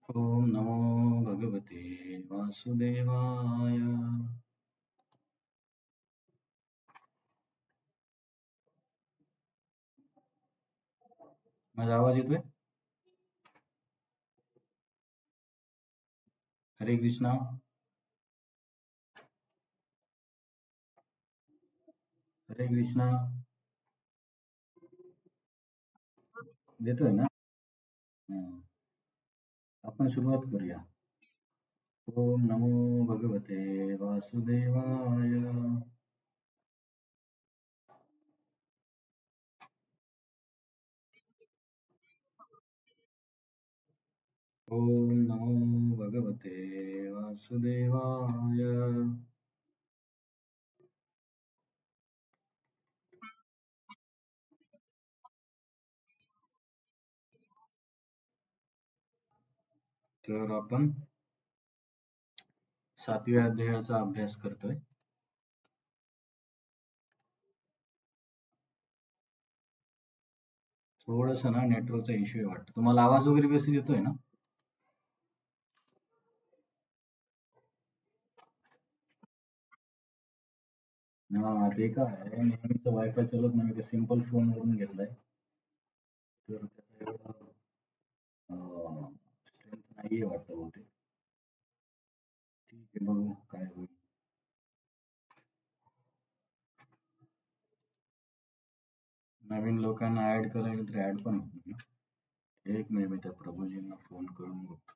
ओम नमो भगवते वासुदेवाय. माझा आवाज येतोय? हरे कृष्णा. हरे कृष्णा. येतोय ना? हं. आपण सुरुवात करूया. ओम नमो भगवते वासुदेवाय. ओम नमो भगवते वासुदेवाय. तर आपण 7व्या अध्यायाचा अभ्यास करतोय. थोडंसं ना नेटवर्कचा इश्यू आहे वाटतं. तुम्हाला आवाज वगैरे व्यवस्थित येतोय ना? हां, ते काय आहे, नेहमीचं वायफाय चालत नाही. मी सिंपल फोनवरून घेतलाय. तर त्याचा एवढा स्ट्रेंथ नाहीये वाटतं बहुतेक. ठीक आहे, बघू काय होईल. नवीन लोकांना ऍड करायला तर ऍड पण होत नाही ना. एक मिनिट, मी त्या प्रभूजींना फोन करून बघतो.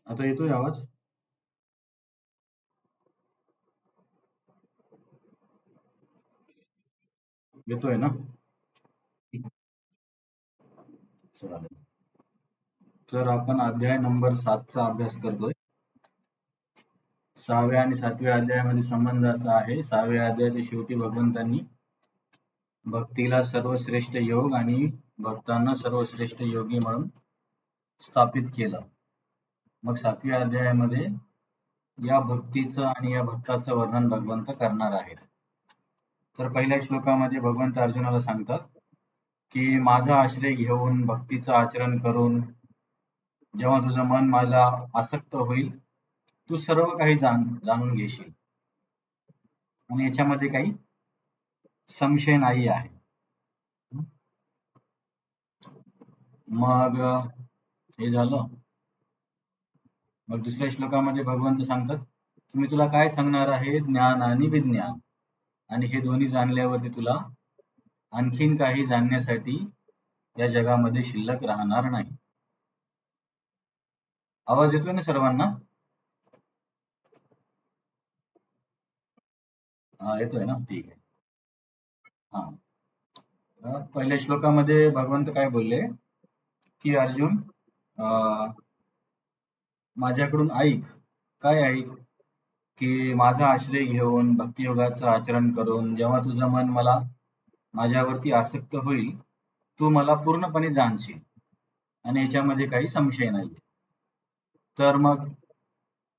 आता येतोय आवाज? येतोय ना? चालेल. तर आपण अध्याय नंबर 7चा अभ्यास करतोय. 6व्या आणि 7व्या अध्यायामध्ये संबंध असा आहे. 6व्या अध्यायाच्या शेवटी भगवंतांनी भक्तीला सर्वश्रेष्ठ योग आणि भक्तांना सर्वश्रेष्ठ योगी म्हणून स्थापित केलं. मग 7व्या अध्यायामध्ये या भक्तीचं आणि या भक्ताचं वर्णन भगवंत करणार आहेत. तर पहिल्या श्लोकामध्ये भगवंत अर्जुनाला सांगतात की माझा आश्रय घेऊन भक्तीचं आचरण करून जेव्हा तुझं मन मला आसक्त होईल, तू सर्व काही जाणून घेशील आणि याच्यामध्ये काही संशय नाही आहे. मग हे झालं. मग दुसऱ्या श्लोकामध्ये भगवंत सांगतात की मी तुला काय सांगणार आहे, ज्ञान आणि विज्ञान, आणि हे दोन्ही जाणल्यावरती तुला आणखीन काही जाणण्यासाठी या जगामध्ये शिल्लक राहणार नाही. आवाज येतोय ना सर्वांना? हा, येतोय ना? ठीक आहे. हा. पहिल्या श्लोकामध्ये भगवंत काय बोलले की अर्जुन, अं, माझ्याकडून ऐक. काय ऐक? की माझा आश्रय घेऊन भक्तियोगाचं आचरण करून जेव्हा तुझं मन माझ्यावरती आसक्त होईल, तू मला पूर्णपणे जाणशील आणि याच्यामध्ये काही संशय नाही. तर मग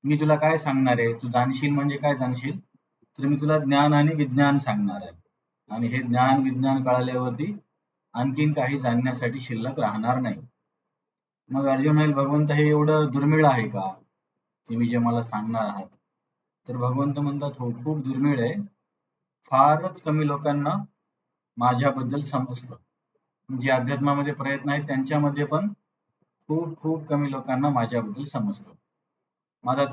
मी तुला काय सांगणार आहे, तू जाणशील म्हणजे काय जाणशील? तर मी तुला ज्ञान आणि विज्ञान सांगणार आहे. आणि हे ज्ञान विज्ञान कळाल्यावरती आणखीन काही जाणण्यासाठी शिल्लक राहणार नाही. मग अर्जुन म्हणेल, भगवंत हे एवढं दुर्मिळ आहे का, तुम्ही जे मला सांगणार आहात? तर भगवंत म्हणतात, हो, खूप दुर्मिळ आहे. फारच कमी लोकांना माझ्याबद्दल समजतं. जे अध्यात्मामध्ये प्रयत्न आहेत त्यांच्यामध्ये पण खूप खूप कमी लोकांना माझ्याबद्दल समजतं. माझा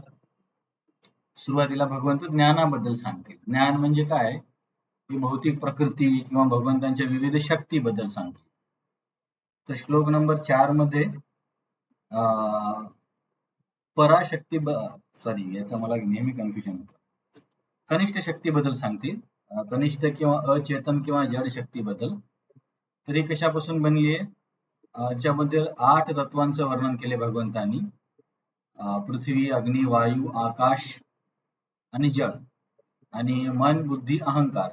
सुरुवातीला भगवंत ज्ञानाबद्दल सांगतील. ज्ञान म्हणजे काय? ही भौतिक प्रकृती किंवा भगवंतांच्या विविध शक्तीबद्दल सांगतील. तर श्लोक नंबर 4 मध्ये पराशक्ती, सॉरी, याचा मला नेहमी कन्फ्युजन होतं. कनिष्ठ शक्तीबद्दल सांगतील. कनिष्ठ किंवा अचेतन किंवा जड शक्तीबद्दल. तर ही कशापासून बनली आहे? ज्याबद्दल 8 तत्वांचं वर्णन केले भगवंतांनी. पृथ्वी, अग्नी, वायू, आकाश आणि जळ, आणि मन, बुद्धी, अहंकार.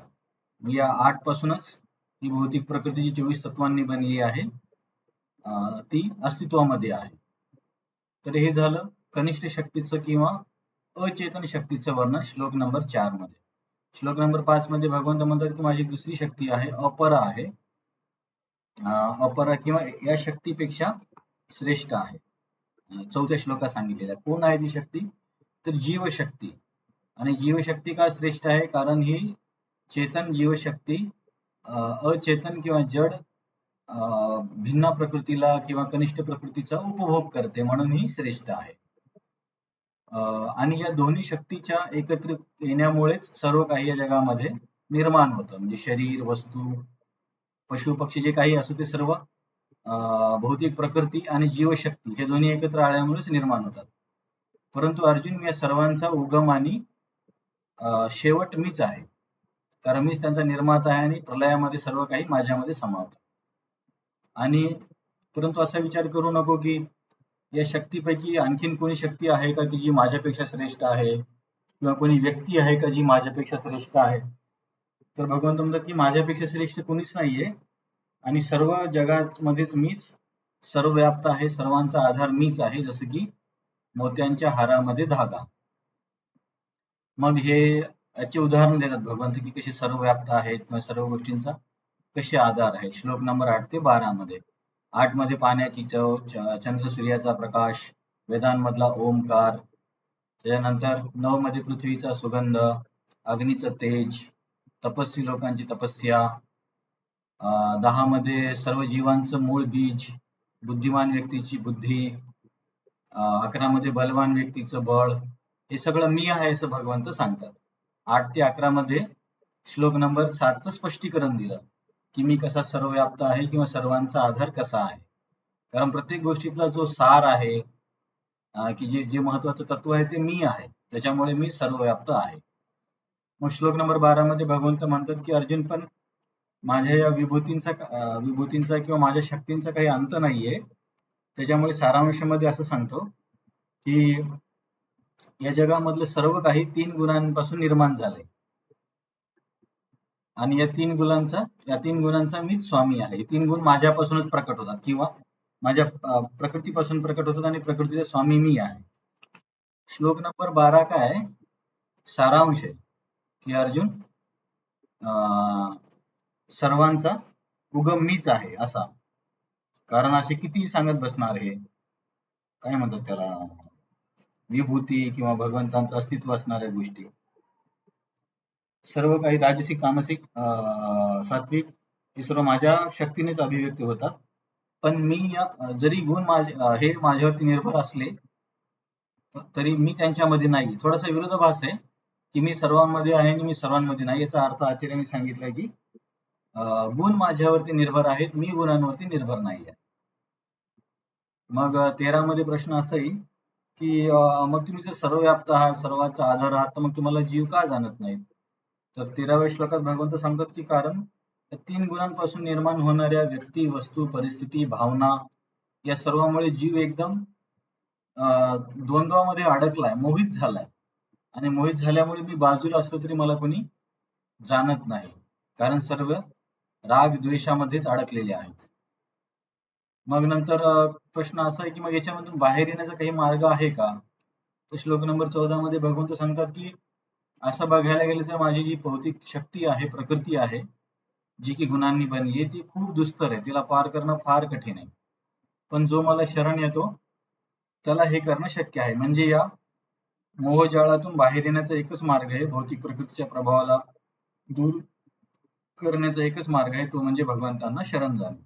या 8 पासूनच ही भौतिक प्रकृतीची 24 तत्वांनी बनली आहे. ती अस्तित्वामध्ये आहे. तर हे झालं कनिष्ठ शक्तीचं किंवा अचेतन शक्तीचं वर्णन श्लोक नंबर 4 मध्ये. श्लोक नंबर 5 मध्ये भगवंत म्हणतात की माझी दुसरी शक्ती आहे, अपरा आहे. अपरा किंवा या शक्तीपेक्षा श्रेष्ठ आहे. चौथ्या श्लोकात सांगितलेलं आहे. कोण आहे ती शक्ती? तर जीवशक्ती. आणि जीवशक्ती का श्रेष्ठ आहे? कारण ही चेतन जीवशक्ती अचेतन किंवा जड भिन्न प्रकृतीला किंवा कनिष्ठ प्रकृतीचा उपभोग करते, म्हणून ही श्रेष्ठ आहे. आणि या दोन्ही शक्तीच्या एकत्रित येण्यामुळेच सर्व काही या जगामध्ये निर्माण होतं. म्हणजे शरीर, वस्तू, पशु पक्षी जे काही असो ते सर्व भौतिक प्रकृती आणि जीवशक्ती हे दोन्ही एकत्र आल्यामुळेच निर्माण होतात. परंतु अर्जुन, या सर्वांचा उगम आणि शेवट मीच आहे. कारण मीच त्यांचा निर्माता आहे आणि प्रलयामध्ये सर्व काही माझ्यामध्ये समावतं. आणि परंतु असा विचार करू नको की या शक्तीपैकी आणखीन कोणी शक्ती आहे का की जी माझ्यापेक्षा श्रेष्ठ आहे, किंवा कोणी व्यक्ती आहे का जी माझ्यापेक्षा श्रेष्ठ आहे. तर भगवंत म्हणतात की माझ्यापेक्षा श्रेष्ठ कोणीच नाहीये आणि सर्व जगामध्येच मीच सर्वव्याप्त आहे, सर्वांचा आधार मीच आहे, जसं की मोत्यांच्या हारामध्ये धागा. मग हे याचे उदाहरण देतात भगवंत की कसे सर्वव्याप्त आहेत किंवा सर्व गोष्टींचा कसे आधार आहे. श्लोक नंबर 8 ते 12 मध्ये. 8 मध्ये पाण्याची चव, चंद्र सूर्याचा प्रकाश, वेदांमधला ओमकार. त्याच्यानंतर 9 मध्ये पृथ्वीचा सुगंध, अग्नीचं तेज, तपस्वी लोकांची तपस्या. 10 मध्ये सर्व जीवांचं मूळ बीज, बुद्धिमान व्यक्तीची बुद्धी. 11 मध्ये बलवान व्यक्तीचं बळ. हे सगळं मी आहे असं भगवंत सांगतात. 8 ते 11 मध्ये श्लोक नंबर 7चं स्पष्टीकरण दिलं की मी कसा सर्वव्याप्त आहे किंवा सर्वांचा आधार कसा आहे. कारण प्रत्येक गोष्टीतला जो सार आहे की जे महत्वाचं तत्व आहे ते मी आहे, त्याच्यामुळे मी सर्वव्याप्त आहे. मग श्लोक नंबर 12 मध्ये भगवंत म्हणतात की अर्जुन, पण माझ्या या विभूतींचा किंवा माझ्या शक्तींचा काही अंत नाहीये. त्याच्यामुळे सारांशामध्ये असं सांगतो की या जगामधलं सर्व काही 3 गुणांपासून निर्माण झालंय आणि या 3 गुणांचा मीच स्वामी आहे. हे 3 गुण माझ्यापासूनच प्रकट होतात किंवा माझ्या प्रकृतीपासून प्रकट होतात आणि प्रकृतीचा स्वामी मी आहे. श्लोक नंबर 12 काय सारांश आहे की अर्जुन, सर्वांचा उगम मीच आहे असा. कारण असे किती सांगत बसणार, हे काय म्हणतात त्याला, विभूती किंवा भगवंतांचं अस्तित्व असणाऱ्या गोष्टी. सर्व काही राजसिक, तामसिक, सात्विक हे सर्व माझ्या शक्तीनेच अभिव्यक्त होतात. पण मी जरी गुण हे माझ्यावरती निर्भर असले तरी मी त्यांच्यामध्ये नाही. थोडासा विरोधाभास आहे की मी सर्वांमध्ये आहे आणि मी सर्वांमध्ये नाही. याचा अर्थ आचार्यांनी सांगितलाय की गुण माझ्यावरती निर्भर आहेत, मी गुणांवरती निर्भर नाही आहे. मग 13 मध्ये प्रश्न असा येईल की मग तुम्ही जर सर्वव्याप्त आहात, सर्वांचा आधार आहात, तर मग तुम्हाला जीव का जाणत नाहीत? तर 13व्या श्लोकात भगवंत सांगतात की कारण 3 गुणांपासून निर्माण होणाऱ्या व्यक्ती, वस्तू, परिस्थिती, भावना या सर्वांमुळे जीव एकदम द्वंद्वामध्ये अडकलाय, मोहित झालाय. आणि मोहित झाल्यामुळे मी बाजूला असलो तरी मला कोणी जाणत नाही, कारण सर्व राग द्वेषामध्येच अडकलेले आहेत. मग नंतर प्रश्न असा आहे की मग याच्यामधून बाहेर येण्याचा काही मार्ग आहे का? तर श्लोक नंबर 14 मध्ये भगवंत सांगतात की असं बघायला गेलं तर माझी जी भौतिक शक्ती आहे, प्रकृती आहे, जी की गुणांनी बनली आहे, ती खूप दुस्तर आहे, तिला पार करणं फार कठीण आहे. पण जो मला शरण येतो त्याला हे करणं शक्य आहे. म्हणजे या मोहजाळातून बाहेर येण्याचा एकच मार्ग आहे, भौतिक प्रकृतीच्या प्रभावाला दूर करण्याचा एकच मार्ग आहे, तो म्हणजे भगवंतांना शरण जाणे.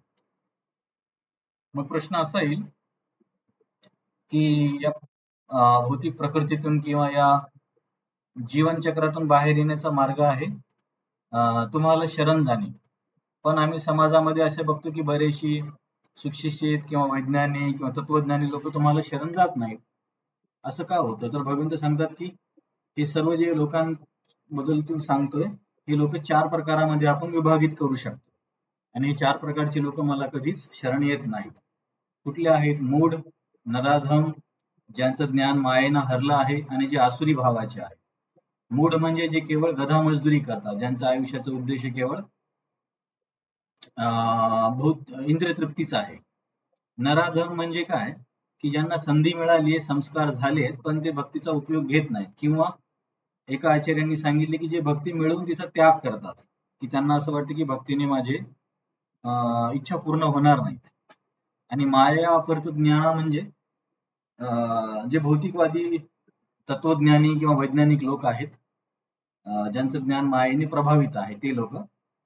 मग प्रश्न असा येईल की या भौतिक प्रकृतीतून किंवा या जीवनचक्रातून बाहेर येण्याचा मार्ग आहे तुम्हाला शरण जाणे. पण आम्ही समाजामध्ये असे बघतो की बरेचशी सुशिक्षित किंवा वैज्ञानिक किंवा तत्वज्ञानी लोक तुम्हाला शरण जात नाहीत. असं का होतं? तर भगवंत सांगतात की हे सर्व जे लोकांबद्दल तू सांगतोय, हे लोक 4 प्रकारामध्ये आपण विभागित करू शकतो आणि हे 4 प्रकारचे लोक मला कधीच शरण येत नाहीत. कुठले आहेत? मूढ, नराधम, ज्यांचं ज्ञान मायेनं हरलं आहे आणि जे आसुरी भावाचे आहे. मूढ म्हणजे जे केवळ गधा मजदुरी करतात, ज्यांचा आयुष्याचा उद्देश केवळ इंद्रिय तृप्तीचा आहे. नराधम म्हणजे काय? की ज्यांना संधी मिळाली, संस्कार झालेत, पण ते भक्तीचा उपयोग घेत नाहीत, किंवा एका आचार्यांनी सांगितले की जे भक्ती मिळवून तिचा त्याग करतात, की त्यांना असं वाटतं की भक्तीने माझे इच्छा पूर्ण होणार नाहीत. आणि माया अपहृत ज्ञान म्हणजे जे भौतिकवादी तत्वज्ञानी किंवा वैज्ञानिक लोक आहेत, ज्यांचं ज्ञान मायेने प्रभावित आहे ते लोक.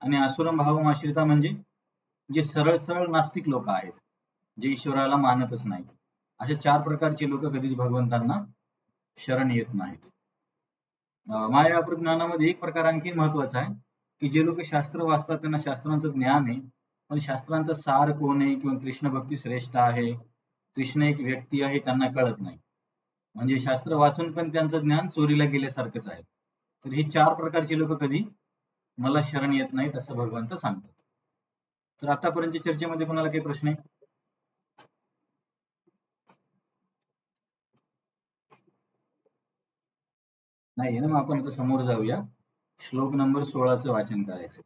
आणि आसुरम भावमाश्रिता म्हणजे जे सरळ सरळ नास्तिक लोक आहेत, जे ईश्वराला मानतच नाहीत. अशा 4 प्रकारचे लोक कधीच भगवंतांना शरण येत नाहीत. माया अपहृत ज्ञानामध्ये एक प्रकार आणखी महत्वाचा आहे, की जे लोक शास्त्र वाचतात त्यांना शास्त्रांचं ज्ञान आहे, पण शास्त्रांचा सार कोण आहे किंवा कृष्ण भक्ती श्रेष्ठ आहे, कृष्ण एक व्यक्ती आहे, त्यांना कळत नाही. म्हणजे शास्त्र वाचून पण त्यांचं ज्ञान चोरीला गेल्यासारखंच आहे. तर ही 4 प्रकारची लोक कधी मला शरण येत नाहीत असं भगवंत सांगतात. तर आतापर्यंतच्या चर्चेमध्ये कोणाला काही प्रश्न आहे? नाही ना, मग आपण आता समोर जाऊया. श्लोक नंबर 16चं वाचन करायचं.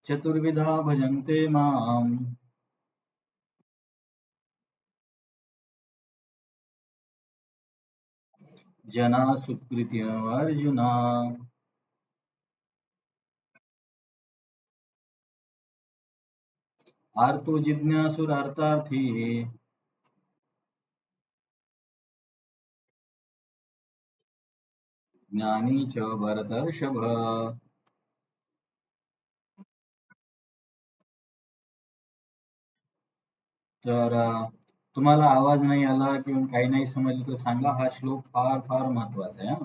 चतुर्विधा भजन्ते माम जना सुकृती अर्जुना आर्तो जिज्ञासुरार्थार्थी ज्ञानी च भरतर्षभ. तर तुम्हाला आवाज नाही आला किंवा काही नाही समजलं तर सांगा. हा श्लोक फार फार महत्वाचा आहे.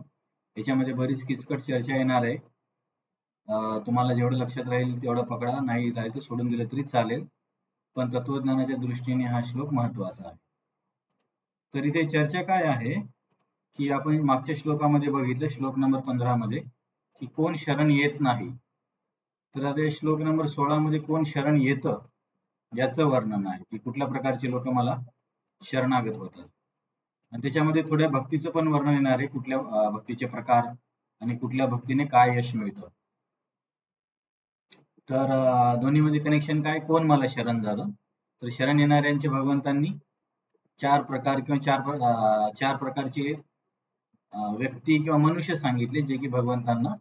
याच्यामध्ये बरीच किचकट चर्चा येणार आहे. तुम्हाला जेवढं लक्षात राहील तेवढं पकडा, नाही राहील तर सोडून दिलं तरी चालेल, पण तत्वज्ञानाच्या दृष्टीने हा श्लोक महत्वाचा आहे. तर इथे चर्चा काय आहे, की आपण मागच्या श्लोकामध्ये बघितलं, श्लोक नंबर 15 मध्ये, की कोण शरण येत नाही. तर आता श्लोक नंबर 16 मध्ये कोण शरण येतं याचं वर्णन आहे, की कुठल्या प्रकारचे लोक मला शरणागत होतात. आणि त्याच्यामध्ये थोड्या भक्तीचं पण वर्णन येणार आहे, कुठल्या भक्तीचे प्रकार आणि कुठल्या भक्तीने काय यश मिळतं. तर दोन्हीमध्ये कनेक्शन काय, कोण मला शरण झालं. तर शरण येणाऱ्यांचे भगवंतांनी 4 प्रकार किंवा 4 प्रकारचे व्यक्ती किंवा मनुष्य सांगितले, जे की भगवंतांना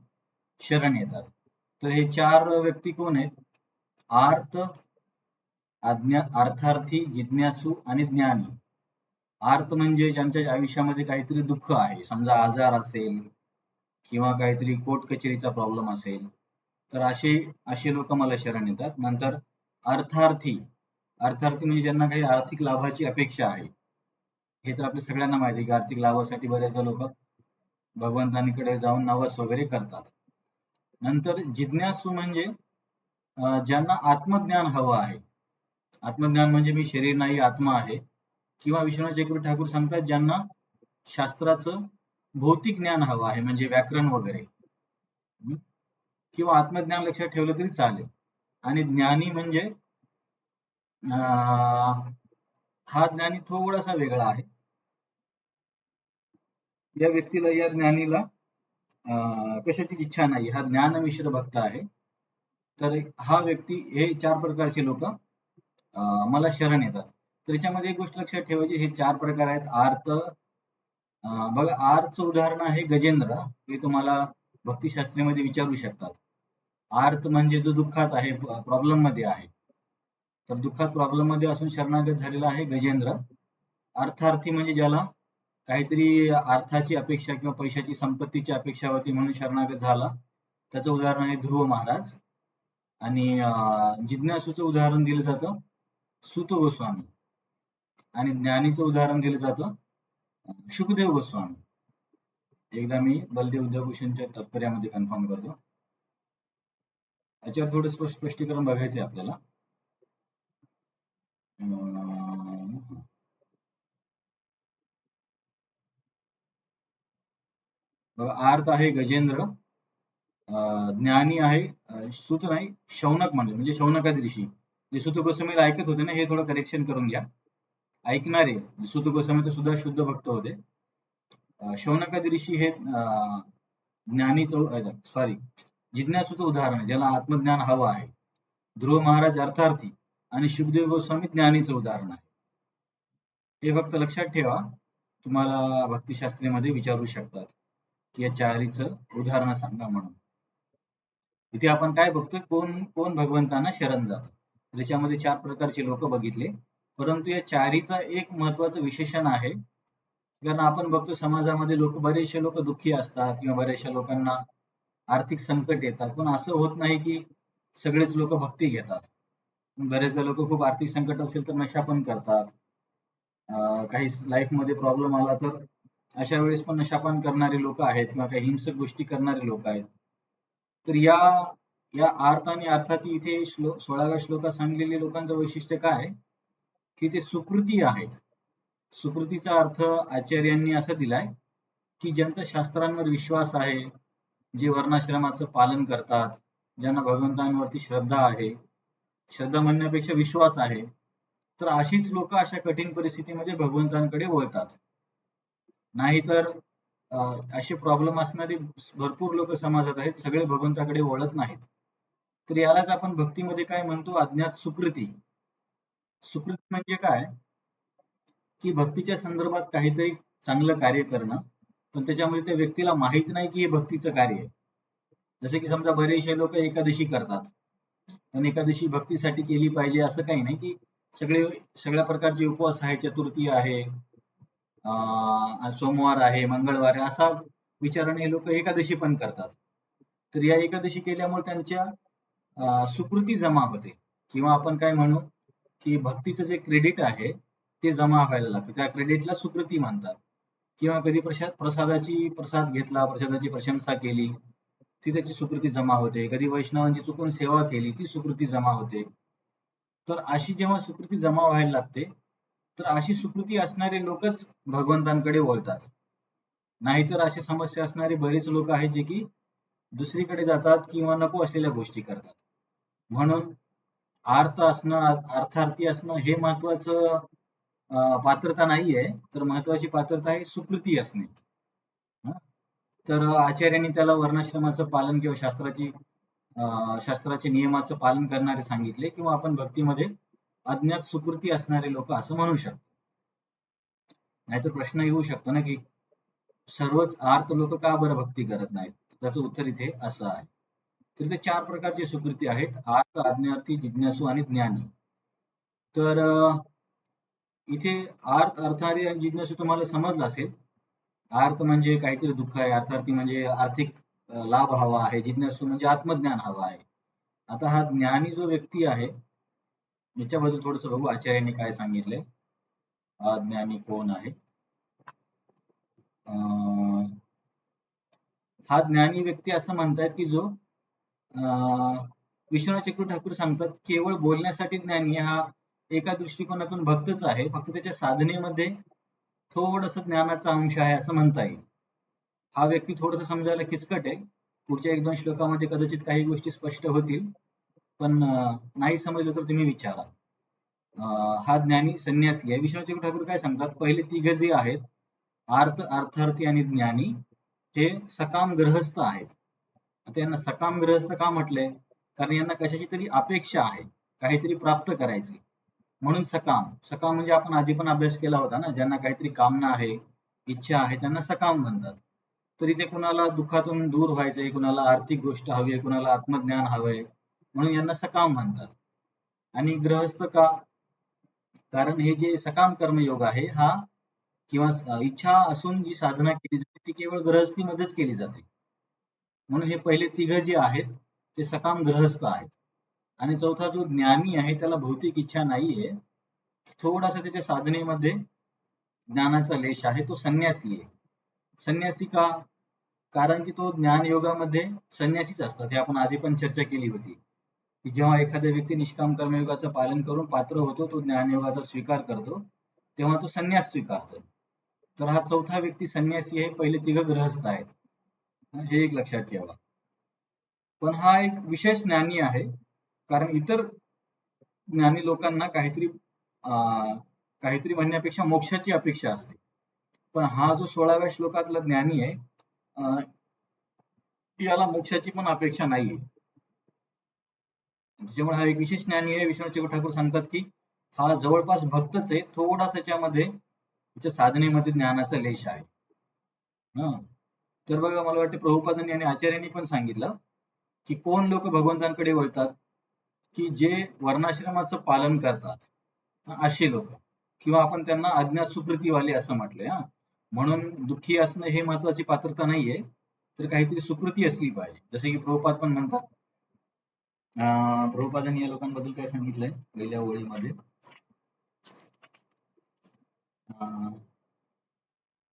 शरण येतात. तर हे 4 व्यक्ती कोण आहेत? आर्त, अर्थार्थी, जिज्ञासू आणि ज्ञानी. आर्त म्हणजे ज्यांच्या आयुष्यामध्ये काहीतरी दुःख आहे, समजा आजार असेल किंवा काहीतरी कोर्ट कचेरीचा प्रॉब्लेम असेल, तर असे असे लोक मला शरण येतात. नंतर अर्थार्थी, अर्थार्थी म्हणजे ज्यांना काही आर्थिक लाभाची अपेक्षा आहे. हे तर आपल्या सगळ्यांना माहिती आहे की आर्थिक लाभासाठी बरेच लोक भगवंतांकडे जाऊन नवस वगैरे करतात. नंतर जिज्ञासू म्हणजे ज्यांना आत्मज्ञान हवं आहे. आत्मज्ञान म्हणजे मी शरीर नाही, आत्मा आहे. किंवा विश्वनाथ चक्रवर्ती ठाकूर सांगतात, ज्यांना शास्त्राचं भौतिक ज्ञान हवं आहे, म्हणजे व्याकरण वगैरे. किंवा आत्मज्ञान लक्षात ठेवलं तरी चालेल. आणि ज्ञानी म्हणजे हा ज्ञानी थोडासा वेगळा आहे. या व्यक्तीला, या ज्ञानीला कशाची इच्छा नाही, हा ज्ञानमिश्र भक्त आहे. तर हा व्यक्ती, हे 4 प्रकारचे लोक मला शरण येतात. तर याच्यामध्ये एक गोष्ट लक्षात ठेवायची, हे 4 प्रकार आहेत. आर्त, बघा आर्तचं उदाहरण आहे गजेंद्र. हे तुम्हाला भक्तिशास्त्रीमध्ये विचारू शकतात. आर्त म्हणजे जो दुःखात आहे, प्रॉब्लेम मध्ये आहे. तर दुःखात प्रॉब्लेम मध्ये असून शरणागत झालेला आहे गजेंद्र. अर्थार्थी म्हणजे ज्याला काहीतरी अर्थाची अपेक्षा किंवा पैशाची, संपत्तीची अपेक्षा होती म्हणून शरणागत झाला. त्याचं उदाहरण आहे ध्रुव महाराज. आणि जिज्ञासूचं उदाहरण दिलं जातं सुत गोस्वामी. आणि ज्ञानीचं उदाहरण दिलं जातं शुकदेव गोस्वामी. एकदा मी बलदेव उद्योगभूषणच्या तात्पर्यामध्ये कन्फर्म करतो. याच्यावर थोडं स्पष्टीकरण बघायचं आहे आपल्याला. आर्त आहे गजेंद्र, ज्ञानी आहे सुत नाही, शौनक म्हणजे शौनकादी ऋषी. जे सुत गोस्वामीला ऐकत होते ना, हे थोडं करेक्शन करून घ्या. ऐकणारे सुत गोस्वामी तर सुद्धा शुद्ध भक्त होते. शौनकादी ऋषी हे ज्ञानीचं, सॉरी, जिज्ञासूचं उदाहरण आहे, ज्याला आत्मज्ञान हवं आहे. ध्रुव महाराज अर्थार्थी आणि शुकदेव गोस्वामी ज्ञानीचं उदाहरण आहे. हे फक्त लक्षात ठेवा, तुम्हाला भक्तिशास्त्रीमध्ये विचारू शकतात की या चारीचं उदाहरण सांगा म्हणून. इथे आपण काय बघतोय, कोण कोण भगवंतांना शरण जातात. त्याच्यामध्ये 4 प्रकारचे लोक बघितले, परंतु या चारीचा एक महत्वाचं विशेषण आहे. कारण आपण बघतो समाजामध्ये बरेचसे लोक दुःखी असतात किंवा बऱ्याचशा लोकांना आर्थिक संकट येतात, पण असं होत नाही की सगळेच लोक भक्ती घेतात. बरेचदा लोक खूप आर्थिक संकट असेल तर नशा पण करतात. काही लाईफ मध्ये प्रॉब्लेम आला तर अशा वेळेस पण नशापान करणारे लोक आहेत किंवा काही हिंसक गोष्टी करणारे लोक आहेत. तर या या आर्त आणि अर्थाती इथे 16व्या श्लोकात सांगलेले लोकांचं वैशिष्ट्य काय, की ते सुकृती आहेत. सुकृतीचा अर्थ आचार्यांनी असा दिलाय की ज्यांचा शास्त्रांवर विश्वास आहे, जे वर्णाश्रमाचं पालन करतात, ज्यांना भगवंतांवरती श्रद्धा आहे, श्रद्धा म्हणण्यापेक्षा विश्वास आहे, तर अशीच लोक अशा कठीण परिस्थितीमध्ये भगवंतांकडे वळतात. नाहीतर असे प्रॉब्लेम असणारे भरपूर लोक समाजात आहेत, सगळे भगवंताकडे वळत नाहीत. तर यालाच आपण भक्तीमध्ये काय म्हणतो, अज्ञात सुकृती. सुकृती म्हणजे काय, की भक्तीच्या संदर्भात काहीतरी चांगलं कार्य करणं, पण त्याच्यामध्ये त्या व्यक्तीला माहित नाही की हे भक्तीचं कार्य आहे. जसे की समजा बरेचसे लोक एकादशी करतात, पण एकादशी भक्तीसाठी केली पाहिजे असं काही नाही, की सगळ्या प्रकारचे उपवास आहे, चतुर्थी आहे, सोमवार आहे, मंगळवार आहे, असा विचाराने लोक एकादशी पण करतात. तर या एकादशी केल्यामुळे त्यांच्या सुकृती जमा होते, किंवा आपण काय म्हणू की भक्तीचं जे क्रेडिट आहे ते जमा व्हायला लागतं, त्या क्रेडिटला सुकृती म्हणतात. किंवा कधी प्रसाद घेतला, प्रसादाची प्रशंसा केली, ती त्याची सुकृती जमा होते. कधी वैष्णवांची चुकून सेवा केली, ती सुकृती जमा होते. तर अशी जेव्हा सुकृती जमा व्हायला लागते, तर अशी सुकृती असणारे लोकच भगवंतांकडे वळतात. नाहीतर अशी समस्या असणारे बरेच लोक आहेत जे की दुसरीकडे जातात किंवा नको असलेल्या गोष्टी करतात. म्हणून अर्थार्थी असणं हे महत्वाचं पात्रता नाहीये, तर महत्वाची पात्रता आहे सुकृती असणे. तर आचार्यांनी त्याला वर्णाश्रमाचं पालन किंवा शास्त्राचे नियमाचं पालन करणारे सांगितले, किंवा आपण भक्तीमध्ये अज्ञात सुकृती असणारे लोक असं म्हणू शकतो. नाहीतर प्रश्न येऊ शकतो ना, की सर्वच आर्त लोक का बरं भक्ती करत नाहीत? त्याचं उत्तर इथे असं आहे. तर ते 4 प्रकारचे सुकृती आहेत: आर्त, आज्ञार्थी, जिज्ञासू आणि ज्ञानी. तर इथे अर्थार्थी आणि जिज्ञासू तुम्हाला समजलं असेल. आर्त म्हणजे काहीतरी दुःख आहे, अर्थार्थी म्हणजे आर्थिक लाभ हवा आहे, जिज्ञासू म्हणजे आत्मज्ञान हवा आहे. आता हा ज्ञानी जो व्यक्ती आहे, याच्याबद्दल थोडस बघू आचार्यांनी काय सांगितलंय. हा ज्ञानी कोण आहे? हा ज्ञानी व्यक्ती असं म्हणतायत की जो विश्वनाथ चक्रवर्ती ठाकूर सांगतात, केवळ बोलण्यासाठी ज्ञानी हा एका दृष्टिकोनातून भक्तच आहे, फक्त त्याच्या साधनेमध्ये थोडस ज्ञानाचा अंश आहे असं म्हणता येईल. हा व्यक्ती थोडस समजायला किचकट आहे. पुढच्या 1-2 श्लोकामध्ये कदाचित काही गोष्टी स्पष्ट होतील, पण नाही समजलं तर तुम्ही विचारा. हा ज्ञानी संन्यासी आहे. विश्वनाथ चक्रवर्ती ठाकूर काय सांगतात, पहिले तिघ जे आहेत, अर्थार्थी आणि ज्ञानी, हे सकाम गृहस्थ आहेत. आता यांना सकाम गृहस्थ का म्हटलंय? कारण यांना कशाची तरी अपेक्षा आहे, काहीतरी प्राप्त करायचे, म्हणून सकाम. सकाम म्हणजे आपण आधी पण अभ्यास केला होता ना, ज्यांना काहीतरी कामना आहे, इच्छा आहे, त्यांना सकाम म्हणतात. तर इथे कुणाला दुःखातून दूर व्हायचंय, कुणाला आर्थिक गोष्ट हवी आहे, कुणाला आत्मज्ञान हवंय, म्हणून यांना सकाम म्हणतात. आणि गृहस्थ का? कारण हे जे सकाम कर्मयोग आहे हा, किंवा इच्छा असून जी साधना केली जाते ती केवळ गृहस्थीमध्येच केली जाते. म्हणून हे पहिले तिघ जे आहेत ते सकाम गृहस्थ आहेत. आणि चौथा जो ज्ञानी आहे त्याला भौतिक इच्छा नाहीये, थोडासा त्याच्या साधनेमध्ये ज्ञानाचा लेश आहे, तो संन्यासी आहे. संन्यासी का? कारण की तो ज्ञान योगामध्ये संन्यासीच असतात, हे आपण आधी पण चर्चा केली होती, की जेव्हा एखादा व्यक्ती निष्काम कर्मयोगाचं पालन करून पात्र होतो, तो ज्ञानयोगाचा स्वीकार करतो, तेव्हा तो संन्यास स्वीकारतो. तर हा चौथा व्यक्ती संन्यासी आहे, पहिले तिघ गृहस्थ आहेत, हे एक लक्षात ठेवा. पण हा एक विशेष ज्ञानी आहे, कारण इतर ज्ञानी लोकांना काहीतरी म्हणण्यापेक्षा मोक्षाची अपेक्षा असते, पण हा जो 16व्या श्लोकातला ज्ञानी आहे, याला मोक्षाची पण अपेक्षा नाहीये. त्याच्यामुळे हा एक विशेष ज्ञानी आहे. विश्वनाथ चक्रवर्ती ठाकूर सांगतात की हा जवळपास भक्तच आहे, थोडासा त्याच्यामध्ये तिच्या साधनेमध्ये ज्ञानाचा लेश आहे. हा, तर बघा मला वाटतं प्रभुपादांनी आणि आचार्यांनी पण सांगितलं की कोण लोक भगवंतांकडे वळतात, की जे वर्णाश्रमाचं पालन करतात, असे लोक, किंवा आपण त्यांना अज्ञात सुकृतीवाले असं म्हटलंय. हा, म्हणून दुःखी असणं हे महत्वाची पात्रता नाहीये, तर काहीतरी सुकृती असली पाहिजे. जसे की प्रभुपाद पण म्हणतात, प्रभुपादांनी या लोकांबद्दल काय सांगितलंय पहिल्या ओळीमध्ये, अं,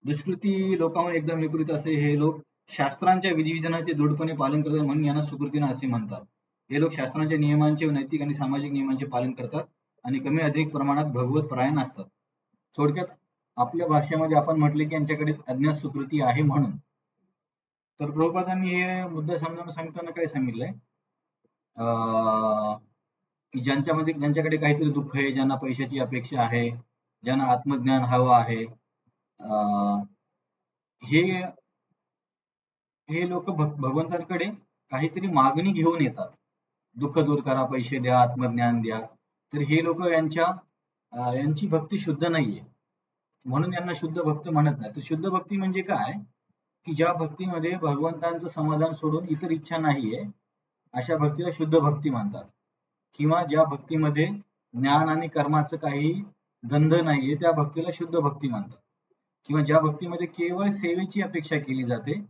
दुष्कृती लोकांवर एकदम विपरीत असे हे लोक शास्त्रांच्या विधिविधानाचे दृढपणे पालन करतात, म्हणून यांना सुकृतीनं असे म्हणतात. हे लोक शास्त्रांच्या नियमांचे, नैतिक आणि सामाजिक नियमांचे पालन करतात आणि कमी अधिक प्रमाणात भगवत परायण असतात. थोडक्यात आपल्या भाषेमध्ये आपण म्हटले की यांच्याकडे अज्ञात सुकृती आहे म्हणून. तर प्रभुपादांनी हे मुद्दा समजावून सांगताना काय सांगितलंय, की ज्यांच्याकडे काहीतरी दुःख आहे, ज्यांना पैशाची अपेक्षा आहे, ज्यांना आत्मज्ञान हवं आहे, हे हे लोक भगवंतांकडे काहीतरी मागणी घेऊन येतात. दुःख दूर करा, पैसे द्या, आत्मज्ञान द्या. तर हे लोक यांची भक्ती शुद्ध नाहीये, म्हणून यांना शुद्ध भक्त म्हणत नाही. तर शुद्ध भक्ती म्हणजे काय, की ज्या भक्तीमध्ये भगवंतांचं समाधान सोडून इतर इच्छा नाहीये, अशा भक्तीला शुद्ध भक्ती म्हणतात. किंवा ज्या भक्तीमध्ये ज्ञान आणि कर्माचं काही गंध नाहीये, त्या भक्तीला शुद्ध भक्ती म्हणतात. किंवा ज्या भक्तीमध्ये केवळ सेवेची अपेक्षा केली जाते,